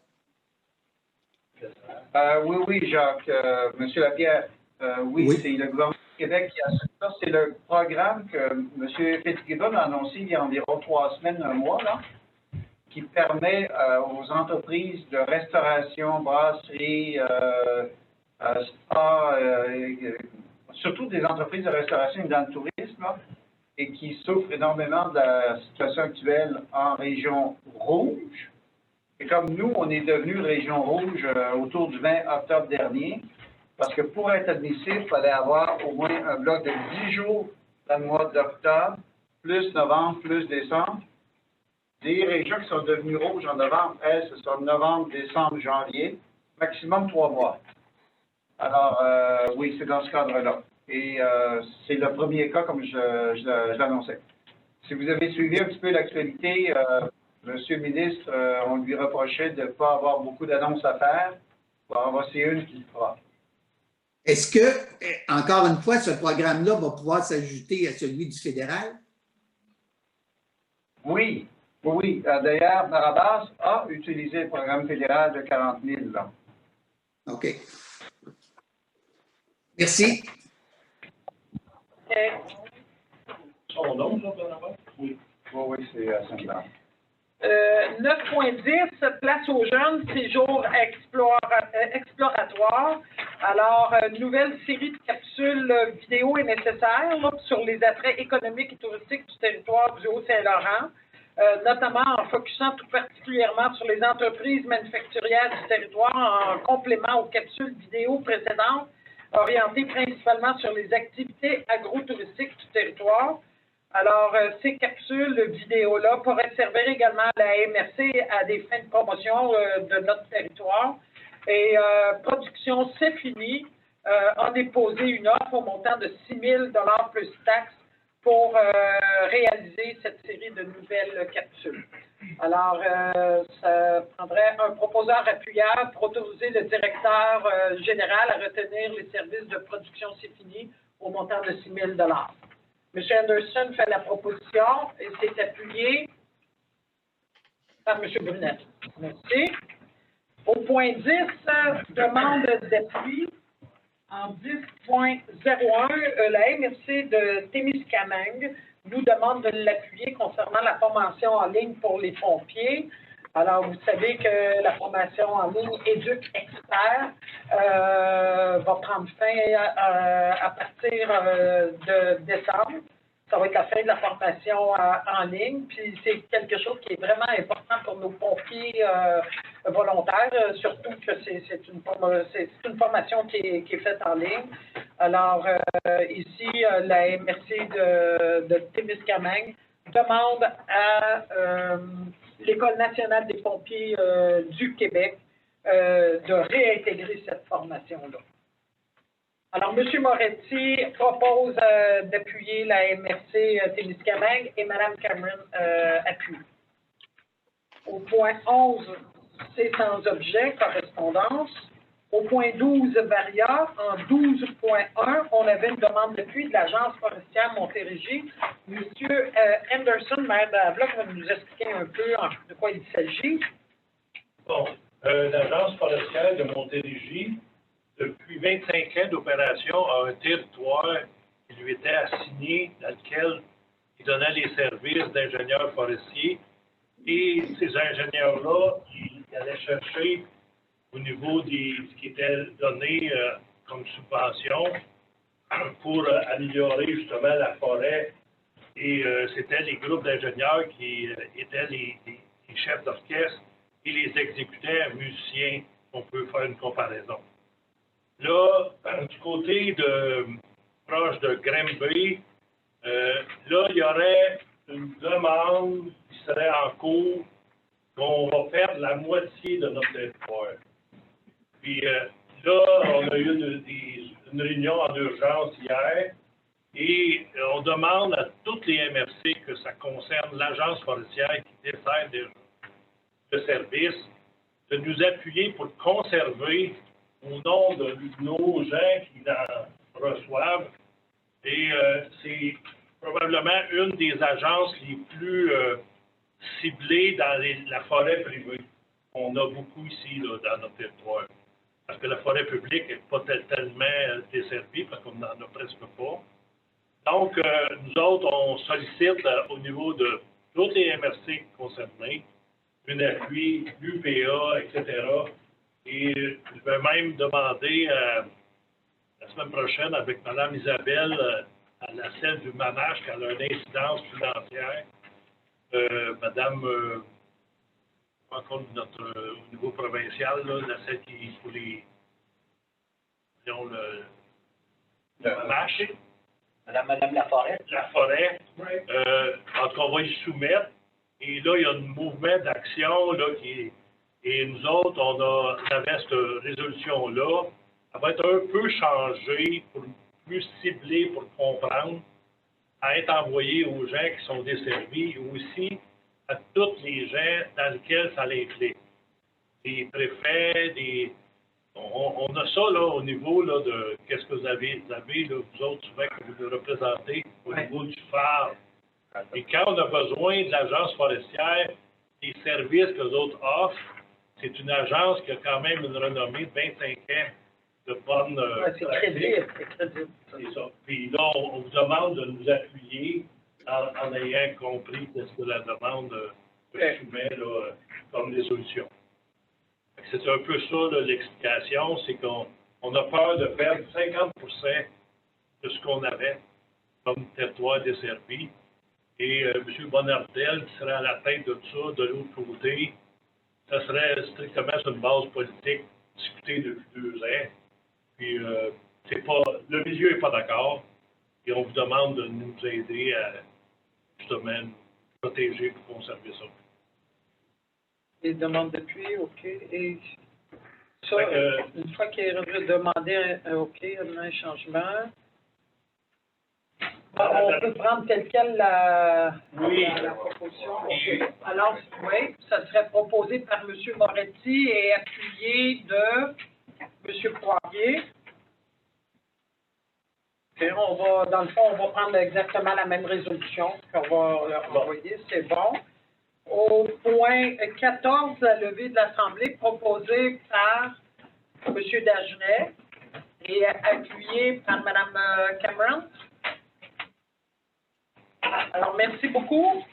Oui, Jacques. M. Lapierre, oui. C'est le gouvernement du Québec qui assume ça. C'est le programme que M. Fitzgibbon a annoncé il y a environ 3 semaines, un mois, là, qui permet aux entreprises de restauration, brasserie, spa, surtout des entreprises de restauration et dans le tourisme, là, et qui souffrent énormément de la situation actuelle en région rouge. Et comme nous, on est devenu région rouge autour du 20 octobre dernier, parce que pour être admissible, il fallait avoir au moins un bloc de 10 jours dans le mois d'octobre, plus novembre, plus décembre. Des régions qui sont devenues rouges en novembre, elles, ce sont novembre, décembre, janvier, maximum 3 mois. Alors, oui, c'est dans ce cadre-là. Et c'est le premier cas, comme je l'annonçais. Si vous avez suivi un petit peu l'actualité, Monsieur le ministre, on lui reprochait de ne pas avoir beaucoup d'annonces à faire. Bon, voici une qui le fera. Est-ce que, encore une fois, ce programme-là va pouvoir s'ajouter à celui du fédéral? Oui, oui. D'ailleurs, Barabas a utilisé le programme fédéral de 40 000. Là. OK. Merci. Son nom, ça, Barabas? Oui. Oui, c'est à Saint-Jean. 9.10, place aux jeunes, séjour exploratoire. Alors, une nouvelle série de capsules vidéo est nécessaire là, sur les attraits économiques et touristiques du territoire du Haut-Saint-Laurent, notamment en focusant tout particulièrement sur les entreprises manufacturières du territoire en complément aux capsules vidéo précédentes, orientées principalement sur les activités agrotouristiques du territoire. Alors, ces capsules vidéo-là pourraient servir également à la MRC à des fins de promotion de notre territoire. Et Production C'est Fini a déposé une offre au montant de 6 000 $ plus taxes pour réaliser cette série de nouvelles capsules. Alors, ça prendrait un proposeur appuyable pour autoriser le directeur général à retenir les services de Production C'est Fini au montant de 6 000 $. M. Anderson fait la proposition et c'est appuyé par M. Brunet. Merci. Au point 10, demande d'appui. En 10.01, la MRC de Témiscamingue nous demande de l'appuyer concernant la formation en ligne pour les pompiers. Alors, vous savez que la formation en ligne Éduc Expert va prendre fin à partir de décembre. Ça va être la fin de la formation en ligne. Puis, c'est quelque chose qui est vraiment important pour nos pompiers volontaires, surtout que c'est une formation qui est faite en ligne. Alors, ici, la MRC de Témiscamingue demande à l'École nationale des pompiers du Québec de réintégrer cette formation-là. Alors, M. Moretti propose d'appuyer la MRC Témiscamingue et Mme Cameron appuie. Au point 11, c'est sans objet, correspondance. Au point 12, varia. En 12.1, on avait une demande d'appui de l'Agence forestière Montérégie. M. Anderson, maire d'Avloc, va nous expliquer un peu de quoi il s'agit. Bon, l'Agence forestière de Montérégie, depuis 25 ans d'opération, a un territoire qui lui était assigné, dans lequel il donnait les services d'ingénieurs forestiers. Et ces ingénieurs-là, ils allaient chercher au niveau de ce qui était donné comme subvention pour améliorer justement la forêt. Et c'était les groupes d'ingénieurs qui étaient les chefs d'orchestre et les exécutaient musiciens. On peut faire une comparaison. Là, du côté proche de Granby, là, il y aurait une demande qui serait en cours qu'on va perdre la moitié de notre territoire. Puis là, on a eu une réunion en urgence hier et on demande à toutes les MRC que ça concerne l'agence forestière qui dessert le service de nous appuyer pour conserver au nom de nos gens qui en reçoivent. Et c'est probablement une des agences les plus ciblées dans la forêt privée. On a beaucoup ici là, dans notre territoire. Parce que la forêt publique n'est pas tellement desservie, parce qu'on n'en a presque pas. Donc, nous autres, on sollicite au niveau de toutes les MRC concernées, une appui, l'UPA, etc. Et je vais même demander à semaine prochaine avec Mme Isabelle à la scène du manage quand elle a une incidence financière. Madame, encore au niveau provincial, là, la celle qui pour les disons, le manage. Madame Laforêt. La forêt. En tout cas, on va y soumettre. Et là, il y a un mouvement d'action là, et nous autres, on avait cette résolution-là. Elle va être un peu changée pour plus ciblée pour comprendre, à être envoyée aux gens qui sont desservis et aussi à tous les gens dans lesquels ça l'implique. Des préfets, on a ça là, au niveau là, de qu'est-ce que vous avez là, vous autres souvent que vous le représentez au niveau du phare. Et quand on a besoin de l'agence forestière, des services que les autres offrent, c'est une agence qui a quand même une renommée de 25 ans de bonne c'est crédible, c'est crédible. C'est ça. Puis là, on vous demande de nous appuyer en ayant compris ce que la demande que je soumets là, comme résolution. C'est un peu ça l'explication, c'est qu'on a peur de perdre 50% de ce qu'on avait comme territoire desservi. Et M. Bonnardel, qui serait à la tête de tout ça, de l'autre côté, ça serait strictement sur une base politique discutée depuis 2 ans. Puis, c'est pas, le milieu n'est pas d'accord. Et on vous demande de nous aider à, justement, nous protéger et conserver ça. Les demandes d'appui, OK. Et ça, une fois qu'il est demandé un OK, un changement, on peut prendre tel quel la proposition. OK. Alors, oui, ça serait proposé par M. Moretti et appuyé de M. Poirier. Okay, dans le fond, on va prendre exactement la même résolution qu'on va leur envoyer. C'est bon. Au point 14, la levée de l'Assemblée proposée par M. Dagenet et appuyée par Mme Cameron. Alors, merci beaucoup.